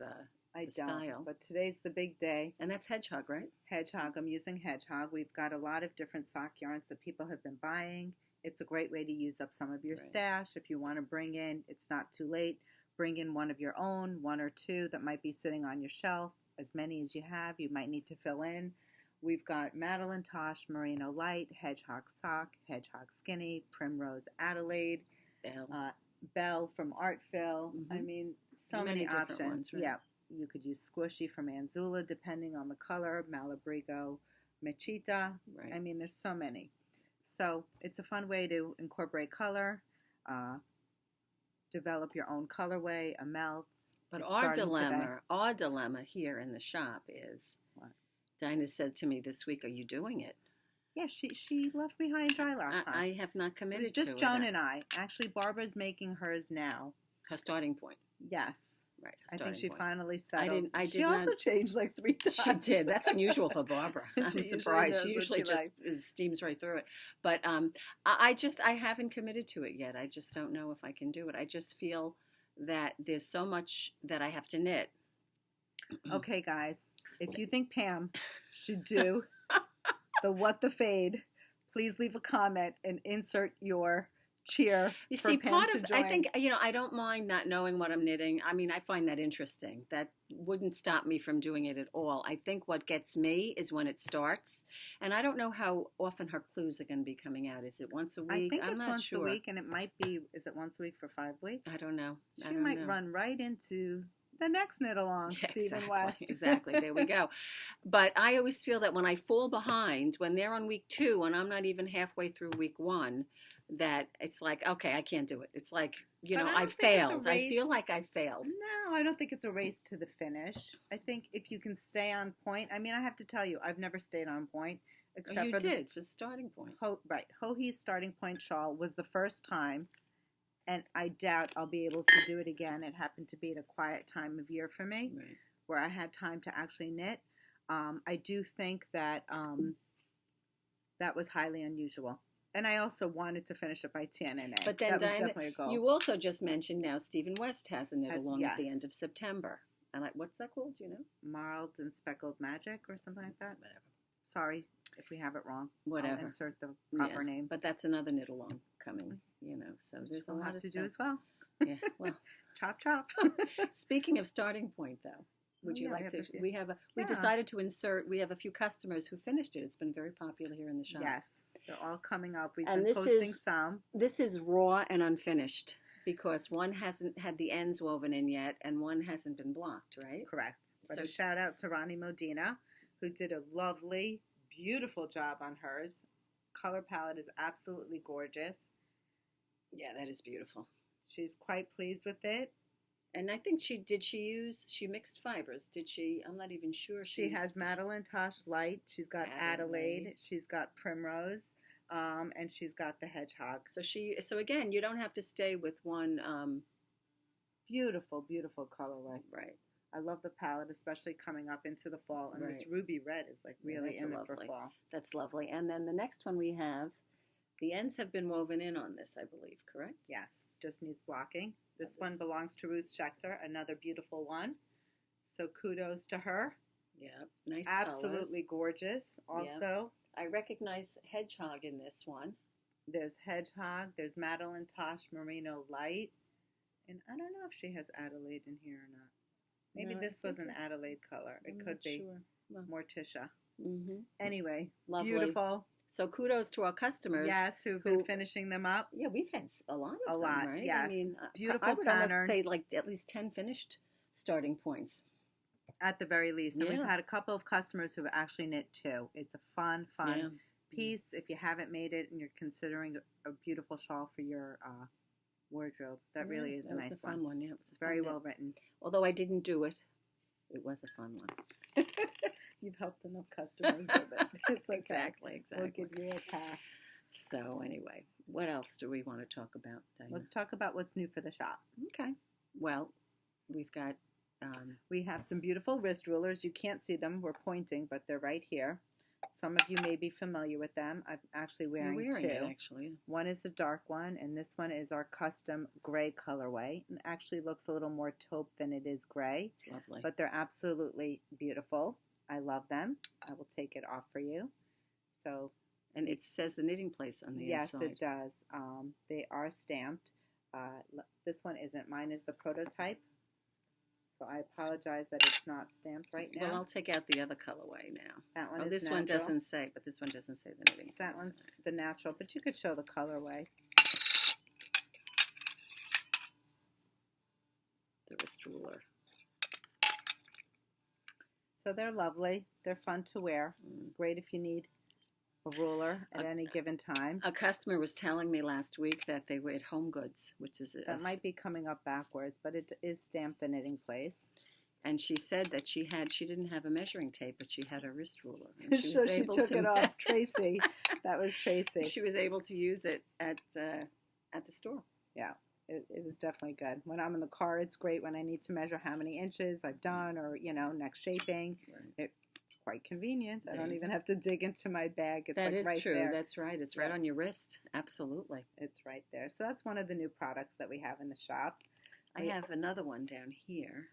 I the don't. style. But today's the big day. And that's Hedgehog, right? Hedgehog. I'm using Hedgehog. We've got a lot of different sock yarns that people have been buying. It's a great way to use up some of your stash. If you want to bring in, it's not too late. Bring in one of your own, 1 or 2 that might be sitting on your shelf. As many as you have, you might need to fill in. We've got Madeline Tosh, Merino Light, Hedgehog Sock, Hedgehog Skinny, Primrose Adelaide, Belle from Artfill. Mm-hmm. I mean, so many options. Ones, right? Yeah, you could use Squishy from Anzula, depending on the color, Malabrigo, Mechita. Right. I mean, there's so many. So it's a fun way to incorporate color, develop your own colorway, a melt. But our dilemma here in the shop is, Dinah said to me this week, "Are you doing it?" Yeah, she left me high and dry last time. I have not committed to it. It's just Joan and I. Actually, Barbara's making hers now. Her starting point. Yes. Right. I think she finally settled. She also changed like 3 times. She did. That's unusual for Barbara. I'm surprised. She usually just steams right through it. But I haven't committed to it yet. I just don't know if I can do it. I just feel that there's so much that I have to knit. Okay, guys. If you think Pam should do the What the Fade, please leave a comment and insert your cheer. You see, I think, I don't mind not knowing what I'm knitting. I mean, I find that interesting. That wouldn't stop me from doing it at all. I think what gets me is when it starts. And I don't know how often her clues are going to be coming out. Is it once a week? I think I'm it's not once sure. a week, and it might be, is it once a week for 5 weeks? I don't know. She might run right into the next knit-along, Stephen West. Exactly. There we go. But I always feel that when I fall behind, when they're on week 2 and I'm not even halfway through week 1, that it's like, okay, I can't do it. It's like, I failed. I feel like I failed. No, I don't think it's a race to the finish. I think if you can stay on point. I mean, I have to tell you, I've never stayed on point. Except for the starting point. Hohi's starting point shawl was the first time. And I doubt I'll be able to do it again. It happened to be at a quiet time of year for me, where I had time to actually knit. I do think that that was highly unusual. And I also wanted to finish it by TNNA. But then, that was definitely a goal. You also just mentioned now Stephen West has a knit-along at the end of September. And what's that called? Do you know? Marled and Speckled Magic or something like that? Whatever. Sorry if we have it wrong. Whatever. I'll insert the proper name. But that's another knit-along coming, so there's a lot to stuff do as well. Yeah, well. Chop, chop. Speaking of starting point, though, would you like to? We decided to insert. We have a few customers who finished it. It's been very popular here in the shop. Yes, they're all coming up. We've been posting some. This is raw and unfinished because one hasn't had the ends woven in yet, and one hasn't been blocked. Right? Correct. But a shout out to Ronnie Modena, who did a lovely, beautiful job on hers. Color palette is absolutely gorgeous. Yeah, that is beautiful. She's quite pleased with it. And I think she mixed fibers. Did she? I'm not even sure. She has Madeline Tosh Light. She's got Adelaide. She's got Primrose. And she's got the Hedgehog. So again, you don't have to stay with one. Beautiful, beautiful colorway. Right. I love the palette, especially coming up into the fall. And this ruby red is like really in it for fall. That's lovely. And then the next one we have The ends have been woven in on this, I believe, correct? Yes, just needs blocking. This This one belongs to Ruth Schechter, another beautiful one. So kudos to her. Yeah, nice Absolutely colors. gorgeous. Also, I recognize Hedgehog in this one. there's Hedgehog, there's Madeline Tosh Merino Light, and I don't know if she has Adelaide in here or not. Maybe No, this I was think an Adelaide color. It I'm could not be sure. Well, Morticia. mm-hmm. Anyway, Lovely. beautiful. So kudos to our customers. Yes, who've been finishing them up. Yeah, we've had a lot of A them, lot, right? yes. I mean, Beautiful I would pattern. almost say like at least 10 finished starting points. At the very least. And Yeah. we've had a couple of customers who have actually knit two. It's a fun Yeah. piece. If you haven't made it and you're considering a beautiful shawl for your wardrobe, that really is a nice fun one. one. Yeah, it was a Very fun well knit. written. Although I didn't do it, it was a fun one. You've helped enough customers with it. It's okay. Exactly. We'll give you a pass. So anyway, what else do we want to talk about, Diana? Let's talk about what's new for the shop. Okay. Well, we've got... we have some beautiful wrist rulers. You can't see them. We're pointing, but they're right here. Some of you may be familiar with them. I'm actually wearing two. It, actually. One is a dark one, and this one is our custom gray colorway. It actually looks a little more taupe than it is gray. Lovely. But they're absolutely beautiful. I love them. I will take it off for you. So, and it says the knitting place on the inside. Yes, it does. They are stamped. This one isn't. Mine is the prototype. So I apologize that it's not stamped right now. Well, I'll take out the other colorway now. That one is this natural. one doesn't say, but this one doesn't say the knitting. That one's the natural, but you could show the colorway. The wrist ruler. So they're lovely. They're fun to wear. Great if you need a ruler at any given time. A customer was telling me last week that they were at Home Goods, which is... That might be coming up backwards, but it is stamped the knitting place. And she said that she didn't have a measuring tape, but she had a wrist ruler. So she took it off. Tracy. That was Tracy. She was able to use it at the store. Yeah, it was definitely good. When I'm in the car, it's great when I need to measure how many inches I've done or, next shaping. Right. It's quite convenient. I don't even have to dig into my bag. It's that like is right true. there. That's right. It's right on your wrist. Absolutely. It's right there. So that's one of the new products that we have in the shop. I have another one down here.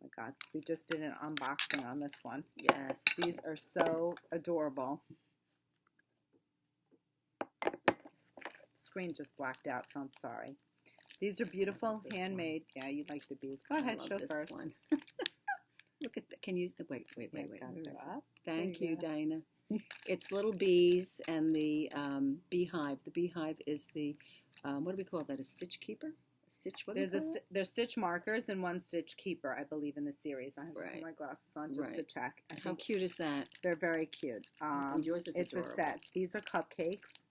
Oh my God, we just did an unboxing on this one. Yes. These are so adorable. Screen just blacked out, so I'm sorry. These are beautiful, handmade. One. Yeah, you like the bees. Go ahead, show first. One. Look at that. Can you use the wait. Up. Thank you, Dinah. It's little bees and the beehive. The beehive is the what do we call that? A stitch keeper? A stitch? What there's stitch markers and one stitch keeper, I believe, in the series. I have to put my glasses on just to check. How cute is that? They're very cute. And yours is it's adorable. A set. These are cupcakes.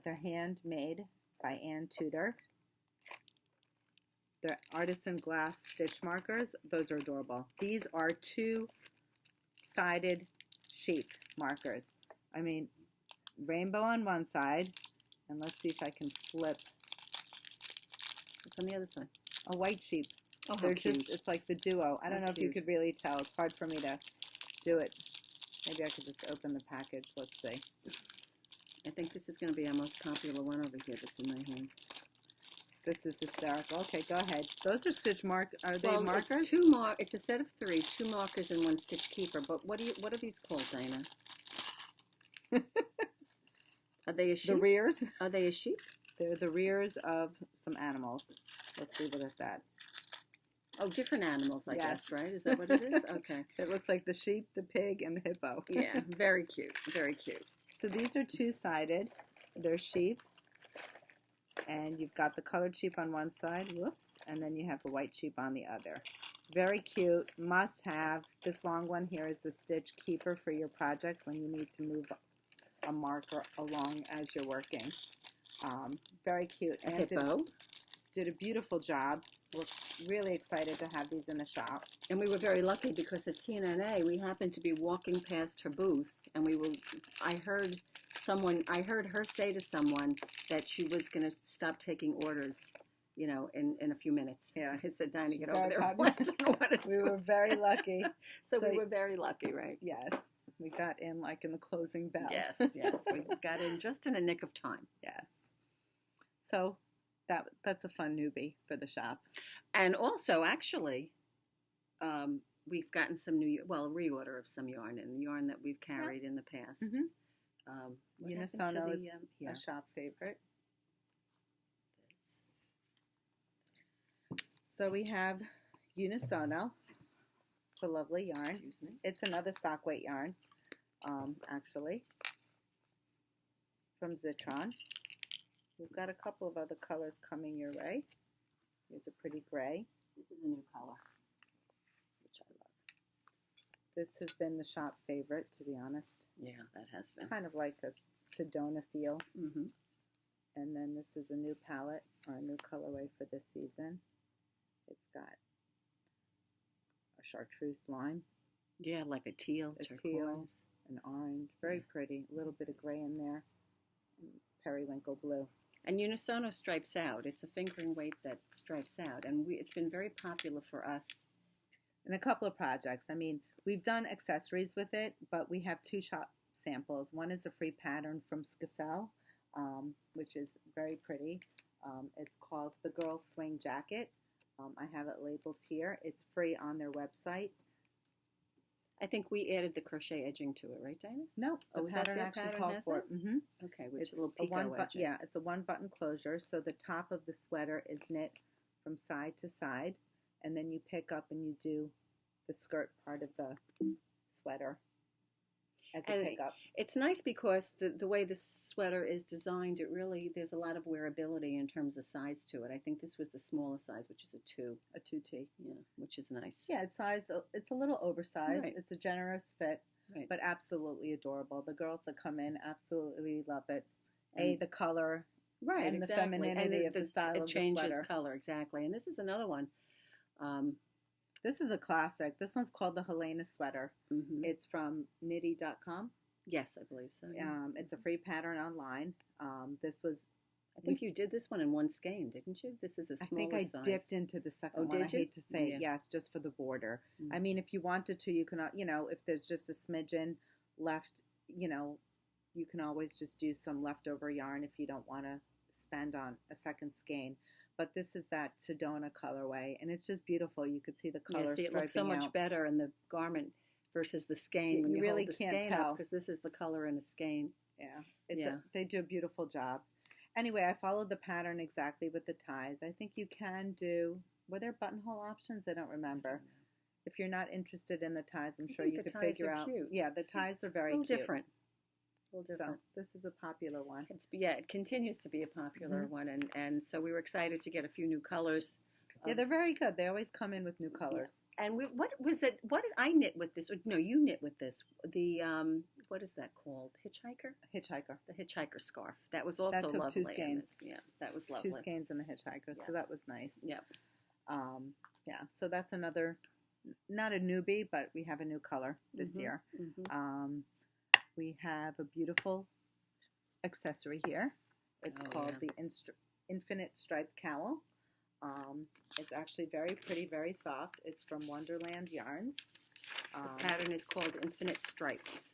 They're handmade by Ann Tudor. They're artisan glass stitch markers. Those are adorable. These are two-sided sheep markers. I mean, rainbow on one side, and let's see if I can flip. What's on the other side? A white sheep. Oh, They're just, it's like the duo. I don't know if you could really tell. It's hard for me to do it. Maybe I could just open the package. Let's see. I think this is going to be our most popular one over here that's in my hand. This is hysterical. Okay, go ahead. Those are stitch markers. Are they markers? It's a set of 3, 2 markers and 1 stitch keeper. But what are these called, Dinah? Are they a sheep? The rears. Are they a sheep? They're the rears of some animals. Let's leave it at that. Oh, different animals, I guess, right? Is that what it is? Okay. It looks like the sheep, the pig, and the hippo. Yeah, very cute. Very cute. So these are two-sided. They're sheep. And you've got the colored sheep on one side, whoops, and then you have the white sheep on the other. Very cute, must have. This long one here is the stitch keeper for your project when you need to move a marker along as you're working. Very cute. And hippo. Did a beautiful job. We're really excited to have these in the shop. And we were very lucky because at TNNA we happened to be walking past her booth, and I heard her say to someone that she was going to stop taking orders, in a few minutes. Yeah. I said, Dinah, get over there. We were very lucky. So we were very lucky, right? Yes. We got in like in the closing bell. Yes, yes. We got in just in a nick of time. Yes. So that's a fun newbie for the shop. And also, actually, we've gotten some reorder of some yarn, and yarn that we've carried in the past. Unisono is a shop favorite. So we have Unisono. It's a lovely yarn. Excuse me. It's another sock weight yarn, actually, from Zitron. We've got a couple of other colors coming your way. Here's a pretty gray. This is a new color, which I love. This has been the shop favorite, to be honest. Yeah, that has been. Kind of like a Sedona feel. Mm-hmm. And then this is a new palette, or a new colorway for this season. It's got a chartreuse lime. Yeah, like a teal, turquoise. Teal, an orange. Very pretty. A little bit of gray in there. And periwinkle blue. And Unisono stripes out. It's a fingering weight that stripes out. And it's been very popular for us. In a couple of projects. I mean, we've done accessories with it, but we have 2 shop samples. One is a free pattern from Citadel, which is very pretty. It's called the Girl Swing Jacket. I have it labeled here. It's free on their website. I think we added the crochet edging to it, right, Dinah? No, the pattern actually called for it. Mm-hmm. Okay, which it's is a little picot edging. Yeah, it's a 1-button closure. So the top of the sweater is knit from side to side, and then you pick up and you do the skirt part of the sweater as a pickup. It's nice because the way the sweater is designed, there's a lot of wearability in terms of size to it. I think this was the smallest size, which is a 2. A 2T. Yeah, which is nice. Yeah, it's a little oversized. Right. It's a generous fit, right, but absolutely adorable. The girls that come in absolutely love it. The color, right, and exactly. the femininity of the style of the sweater. It changes color, exactly. And this is another one. This is a classic. This one's called the Helena sweater. Mm-hmm. It's from knitty.com. Yes, I believe so. Yeah. It's a free pattern online. This was... I think you did this one in one skein, didn't you? This is a smaller size. I dipped into the second one. Did you? I hate to say it, yes, just for the border. Mm-hmm. I mean, if you wanted to, you can, if there's just a smidgen left, you can always just use some leftover yarn if you don't want to spend on a second skein. But this is that Sedona colorway, and it's just beautiful. You could see the color striping out. It looks so much better in the garment versus the skein. When you really hold the can't skein tell, because this is the color in a skein. Yeah, they do a beautiful job. Anyway, I followed the pattern exactly with the ties. I think you can do. Were there buttonhole options? I don't remember. If you're not interested in the ties, I'm sure you could figure out. Cute. Yeah, the ties are very cute. Different. So this is a popular one. It continues to be a popular one, and so we were excited to get a few new colors. Yeah, they're very good. They always come in with new colors. Yeah. And what was it? What did I knit with this? Or, no, you knit with this. The what is that called? Hitchhiker. The hitchhiker scarf. That was also lovely. That took 2 skeins. Yeah, that was lovely. 2 skeins in the hitchhiker, so that was nice. Yep. So that's another, not a newbie, but we have a new color this year. Mm-hmm. We have a beautiful accessory here. It's called the Infinite Striped Cowl. It's actually very pretty, very soft. It's from Wonderland Yarns. The pattern is called Infinite Stripes.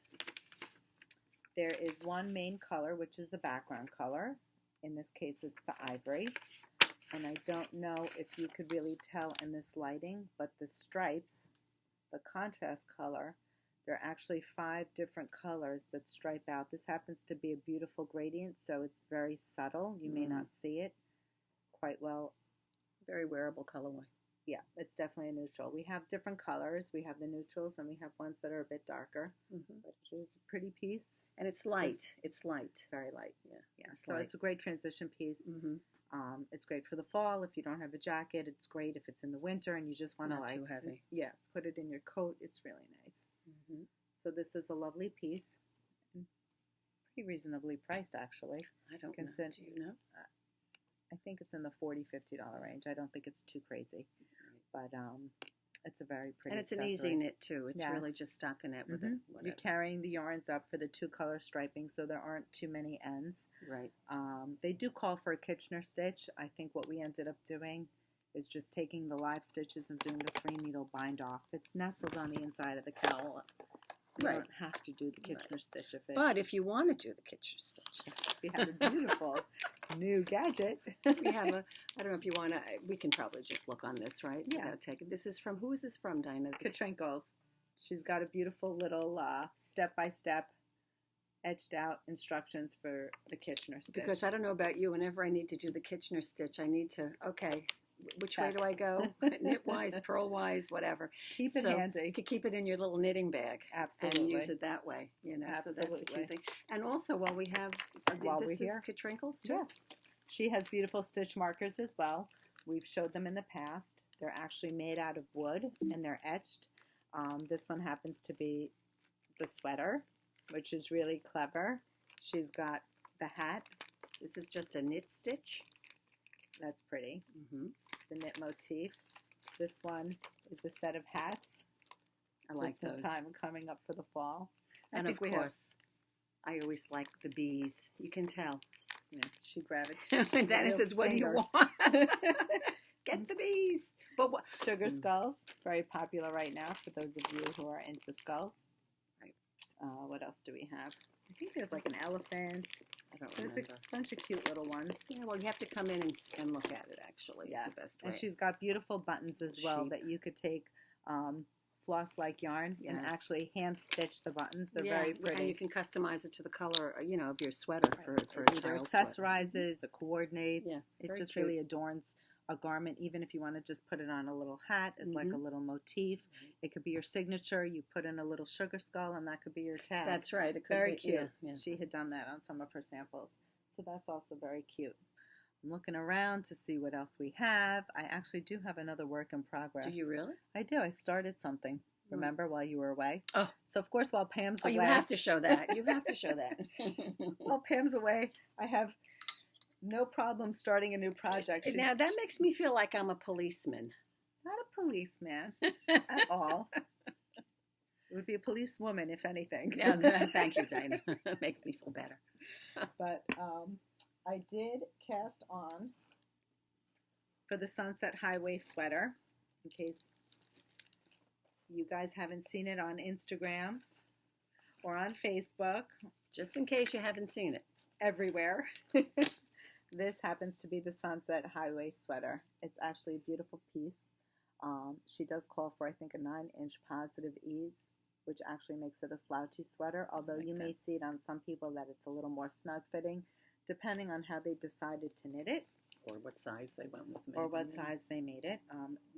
There is one main color, which is the background color. In this case, it's the ivory. And I don't know if you could really tell in this lighting, but the stripes, the contrast color, there are actually 5 different colors that stripe out. This happens to be a beautiful gradient, so it's very subtle. You may not see it quite well. Very wearable colorway. Yeah, it's definitely a neutral. We have different colors. We have the neutrals, and we have ones that are a bit darker. Mm-hmm. But it's a pretty piece. And it's light. It's light. Very light. Yeah. So it's a great transition piece. Mm-hmm. It's great for the fall. If you don't have a jacket, it's great if it's in the winter and you just want to too heavy. Yeah, put it in your coat. It's really nice. Mm-hmm. So this is a lovely piece. Pretty reasonably priced, actually. I don't know. Do you know? I think it's in the $40, $50 range. I don't think it's too crazy. But it's a very pretty And it's accessory. an easy knit, too. It's really just stockinette with it. You're carrying the yarns up for the 2 color striping, so there aren't too many ends. Right. They do call for a Kitchener stitch. I think what we ended up doing is just taking the live stitches and doing the 3-needle bind off. It's nestled on the inside of the cowl. You Right. don't have to do the Kitchener stitch if it. But if you want to do the Kitchener stitch, Yes, we have a beautiful new gadget. we have a. I don't know if you want to. We can probably just look on this, right? Yeah. Without taking. This is from. Who is this from, Dinah? Katrinkles. She's got a beautiful little step-by-step etched out instructions for the Kitchener stitch. Because I don't know about you, whenever I need to do the Kitchener stitch, I need to, okay, which way do I go? Knit-wise, purl-wise, whatever. Keep it handy. You could keep it in your little knitting bag. Absolutely. And use it that way, you know. Absolutely. So that's a cute thing. And also, while we have, this is Katrinkles too? Yes. She has beautiful stitch markers as well. We've showed them in the past. They're actually made out of wood, and they're etched. This one happens to be the sweater, which is really clever. She's got the hat. This is just a knit stitch. That's pretty. Mm-hmm. The knit motif. This one is a set of hats. I like just in those. time coming up for the fall. And of course, I always like the bees. You can tell. Yeah, she gravitates. And Dana says, "What do you want? Get the bees." But what? Sugar skulls, very popular right now for those of you who are into skulls. Right. What else do we have? I think there's like an elephant. I don't There's remember. a bunch of cute little ones. Yeah, well, you have to come in and look at it, actually. Yes, It's the best and way. she's got beautiful buttons as well that you could take floss-like yarn and actually hand-stitch the buttons. They're very pretty. And you can customize it to the color, you know, of your sweater for either accessorizes or coordinates. Yeah, it just really adorns a garment, even if you want to just put it on a little hat as like a little motif. It could be your signature. You put in a little sugar skull, and that could be your tag. That's right. It could very be, cute. Yeah. She had done that on some of her samples, so that's also very cute. I'm looking around to see what else we have. I actually do have another work in progress. Do you really? I do. I started something. Remember, while you were away? Oh. So, of course, while Pam's away... you have to show that. You have to show that. While Pam's away, I have no problem starting a new project. Now, that makes me feel like I'm a policeman. Not a policeman at all. It would be a policewoman, if anything. Yeah, thank you, Dinah. That makes me feel better. But I did cast on for the Sunset Highway sweater, in case you guys haven't seen it on Instagram or on Facebook. Just in case you haven't seen it. Everywhere. This happens to be the Sunset Highway sweater. It's actually a beautiful piece. She does call for, I think, a 9-inch positive ease, which actually makes it a slouchy sweater, although you may see it on some people that it's a little more snug fitting, depending on how they decided to knit it. Or what size they went with. Maybe. Or what size they made it.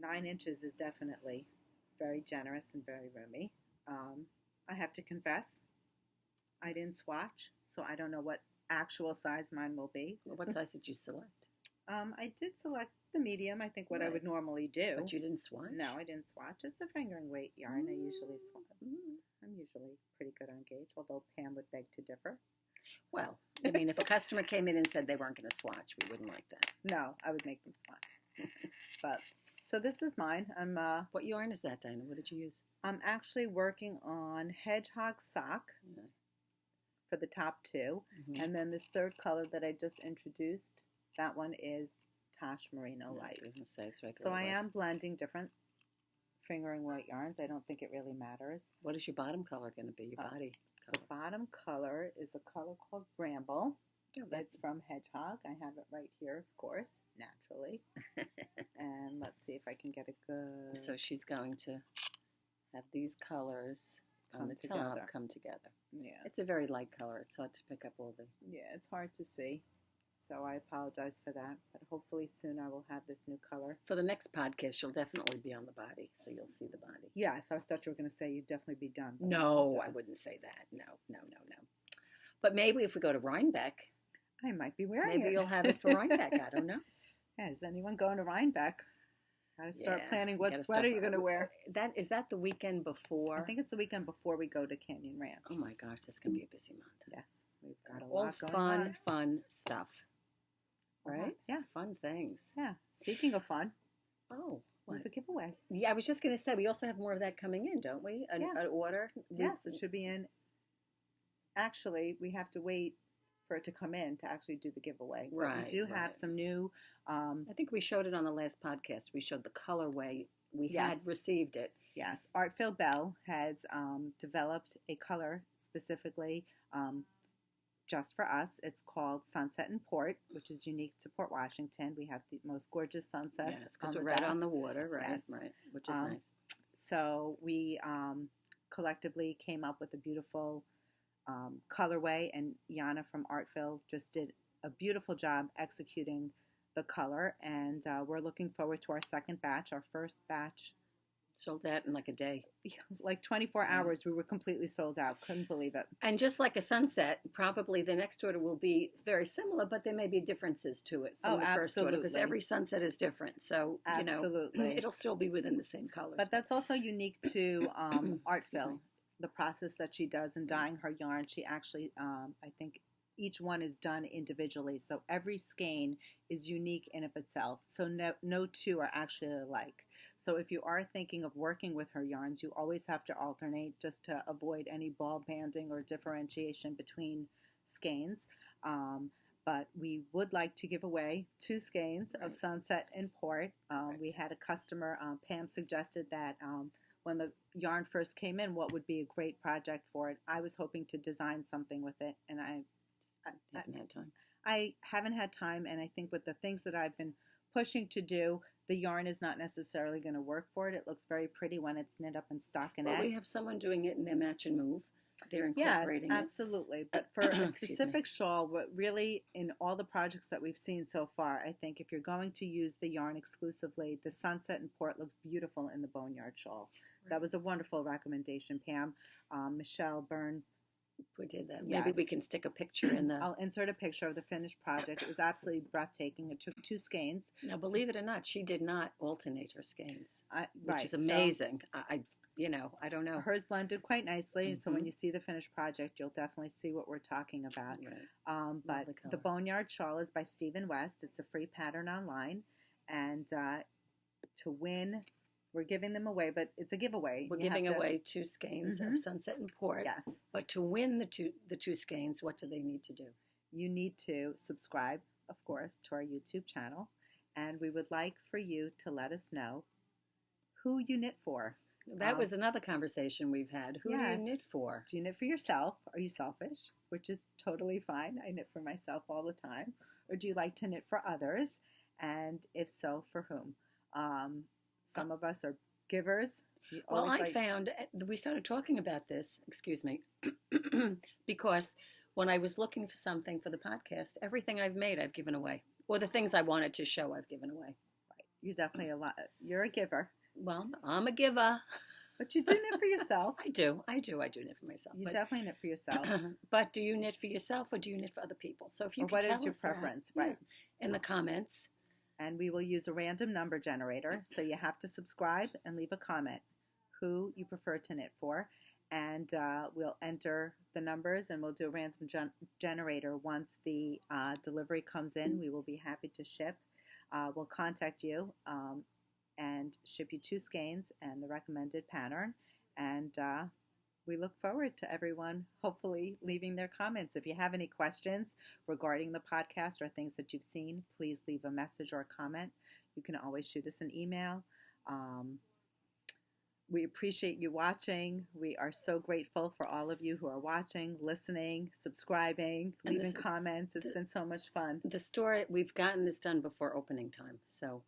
9 inches is definitely very generous and very roomy. I have to confess, I didn't swatch, so I don't know what actual size mine will be. Well, what size did you select? I did select the medium, I think what I would normally do. But you didn't swatch? No, I didn't swatch. It's a fingering weight yarn. I usually swatch. I'm usually pretty good on gauge, although Pam would beg to differ. Well, I mean, if a customer came in and said they weren't going to swatch, we wouldn't like that. No, I would make them swatch. But so this is mine. I'm what yarn is that, Dinah? What did you use? I'm actually working on Hedgehog Sock for the top two, and then this third color that I just introduced, that one is Tosh Merino Light. I was gonna say, it's so I am blending different fingering weight yarns. I don't think it really matters. What is your bottom color going to be? Your body color? The bottom color is a color called Bramble. Oh, it's from Hedgehog. I have it right here, of course, naturally. And let's see if I can get a good... So she's going to have these colors on the top come together. Yeah. It's a very light color. It's hard to pick up all the... Yeah, it's hard to see. So I apologize for that. But hopefully soon I will have this new color. For the next podcast, she'll definitely be on the body. So you'll see the body. Yes, I thought you were going to say you'd definitely be done. No, I wouldn't say that. No. But maybe if we go to Rhinebeck... I might be wearing it. Maybe you'll have it for Rhinebeck. I don't know. Yeah, is anyone going to Rhinebeck? Got to start planning what sweater you're going to wear. Is that the weekend before? I think it's the weekend before we go to Canyon Ranch. Oh my gosh, that's going to be a busy month. Yes, we've got a lot going on. Fun stuff. Right? Yeah. Fun things. Yeah. Speaking of fun. Oh, what? The giveaway. Yeah, I was just going to say, we also have more of that coming in, don't we? An order? Yes, it should be in. Actually, we have to wait for it to come in to actually do the giveaway. But we do have some new... I think we showed it on the last podcast. We showed the colorway. We had received it. Yes, Artfield Bell has developed a color specifically just for us. It's called Sunset and Port, which is unique to Port Washington. We have the most gorgeous sunsets. Yes, because we're right on the water, right? Yes. Right, which is nice. So we collectively came up with a beautiful colorway, and Yana from Artfield just did a beautiful job executing the color, and we're looking forward to our second batch. Our first batch sold out in like a day. Like 24 hours, we were completely sold out. Couldn't believe it. And just like a sunset, probably the next order will be very similar, but there may be differences to it from the first order, because every sunset is different. So, it'll still be within the same colors. But that's also unique to Artfield, the process that she does in dyeing her yarn. She actually, I think, each one is done individually. So every skein is unique in of itself. So no two are actually alike. So if you are thinking of working with her yarns, you always have to alternate just to avoid any ball banding or differentiation between skeins. But we would like to give away 2 skeins of Sunset and Port. We had a customer, Pam suggested that when the yarn first came in, what would be a great project for it. I was hoping to design something with it, and I haven't had time. I haven't had time, and I think with the things that I've been pushing to do, the yarn is not necessarily going to work for it. It looks very pretty when it's knit up in stockinette. We have someone doing it in their match and move. They're incorporating it. Yes, absolutely. But for a specific shawl, what really, in all the projects that we've seen so far, I think if you're going to use the yarn exclusively, the Sunset and Port looks beautiful in the Boneyard shawl. Right. That was a wonderful recommendation, Pam. Michelle Byrne. We did that. Maybe we can stick a picture in the... I'll insert a picture of the finished project. It was absolutely breathtaking. It took 2 skeins. Now, believe it or not, she did not alternate her skeins, which is amazing. So, I don't know. Hers blended quite nicely, so when you see the finished project, you'll definitely see what we're talking about. Right. But the Boneyard Shawl is by Stephen West. It's a free pattern online, and to win... We're giving them away, but it's a giveaway. We're giving away 2 skeins of Sunset and Port. Yes. But to win the two skeins, what do they need to do? You need to subscribe, of course, to our YouTube channel. And we would like for you to let us know who you knit for. That was another conversation we've had. Who do you knit for? Do you knit for yourself? Are you selfish? Which is totally fine. I knit for myself all the time. Or do you like to knit for others? And if so, for whom? Some of us are givers. Well, I found, we started talking about this, because when I was looking for something for the podcast, everything I've made I've given away. Or the things I wanted to show I've given away. Right. You're definitely you're a giver. Well, I'm a giver. But you do knit for yourself. I do knit for myself. You definitely knit for yourself. But do you knit for yourself or do you knit for other people? So if you can tell us what is your preference, right? In the comments. And we will use a random number generator. So you have to subscribe and leave a comment who you prefer to knit for. And we'll enter the numbers and we'll do a random generator. Once the delivery comes in, we will be happy to ship. We'll contact you and ship you 2 skeins and the recommended pattern. And we look forward to everyone hopefully leaving their comments. If you have any questions regarding the podcast or things that you've seen, please leave a message or a comment. You can always shoot us an email. We appreciate you watching. We are so grateful for all of you who are watching, listening, subscribing, leaving comments. It's been so much fun. The store, we've gotten this done before opening time. So,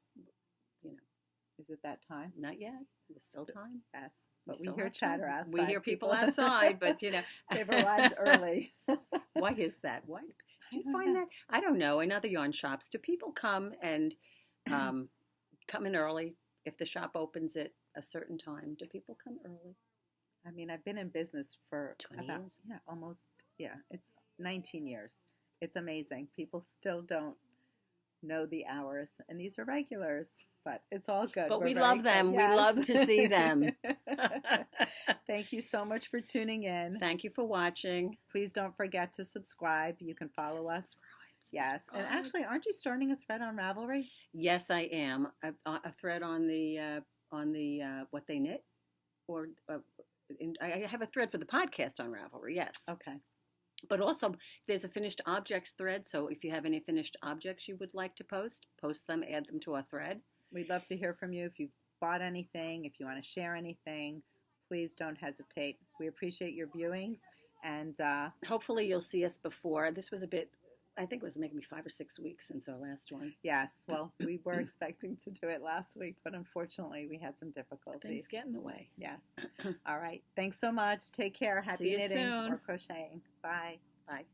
Is it that time? Not yet. There's still time. Yes. But we hear chatter outside. We hear people outside, but They have our lives early. Why is that? Why? Do you find that? I don't know. In other yarn shops, do people come and come in early? If the shop opens at a certain time, do people come early? I mean, I've been in business for 20 years? It's 19 years. It's amazing. People still don't know the hours, and these are regulars. But it's all good. But we love them. Yes. We love to see them. Thank you so much for tuning in. Thank you for watching. Please don't forget to subscribe. You can follow us. Yes. And actually, aren't you starting a thread on Ravelry? Yes, I am. A thread on the what they knit, or I have a thread for the podcast on Ravelry. Yes. Okay. But also, there's a finished objects thread. So if you have any finished objects you would like to post them, add them to our thread. We'd love to hear from you if you've bought anything, if you want to share anything, please don't hesitate. We appreciate your viewings, and hopefully you'll see us before. This was a bit, I think it was maybe 5 or 6 weeks since our last one. Yes, well, we were expecting to do it last week, but unfortunately we had some difficulties. Things get in the way. Yes. All right. Thanks so much. Take care. Happy knitting or crocheting. Bye. Bye.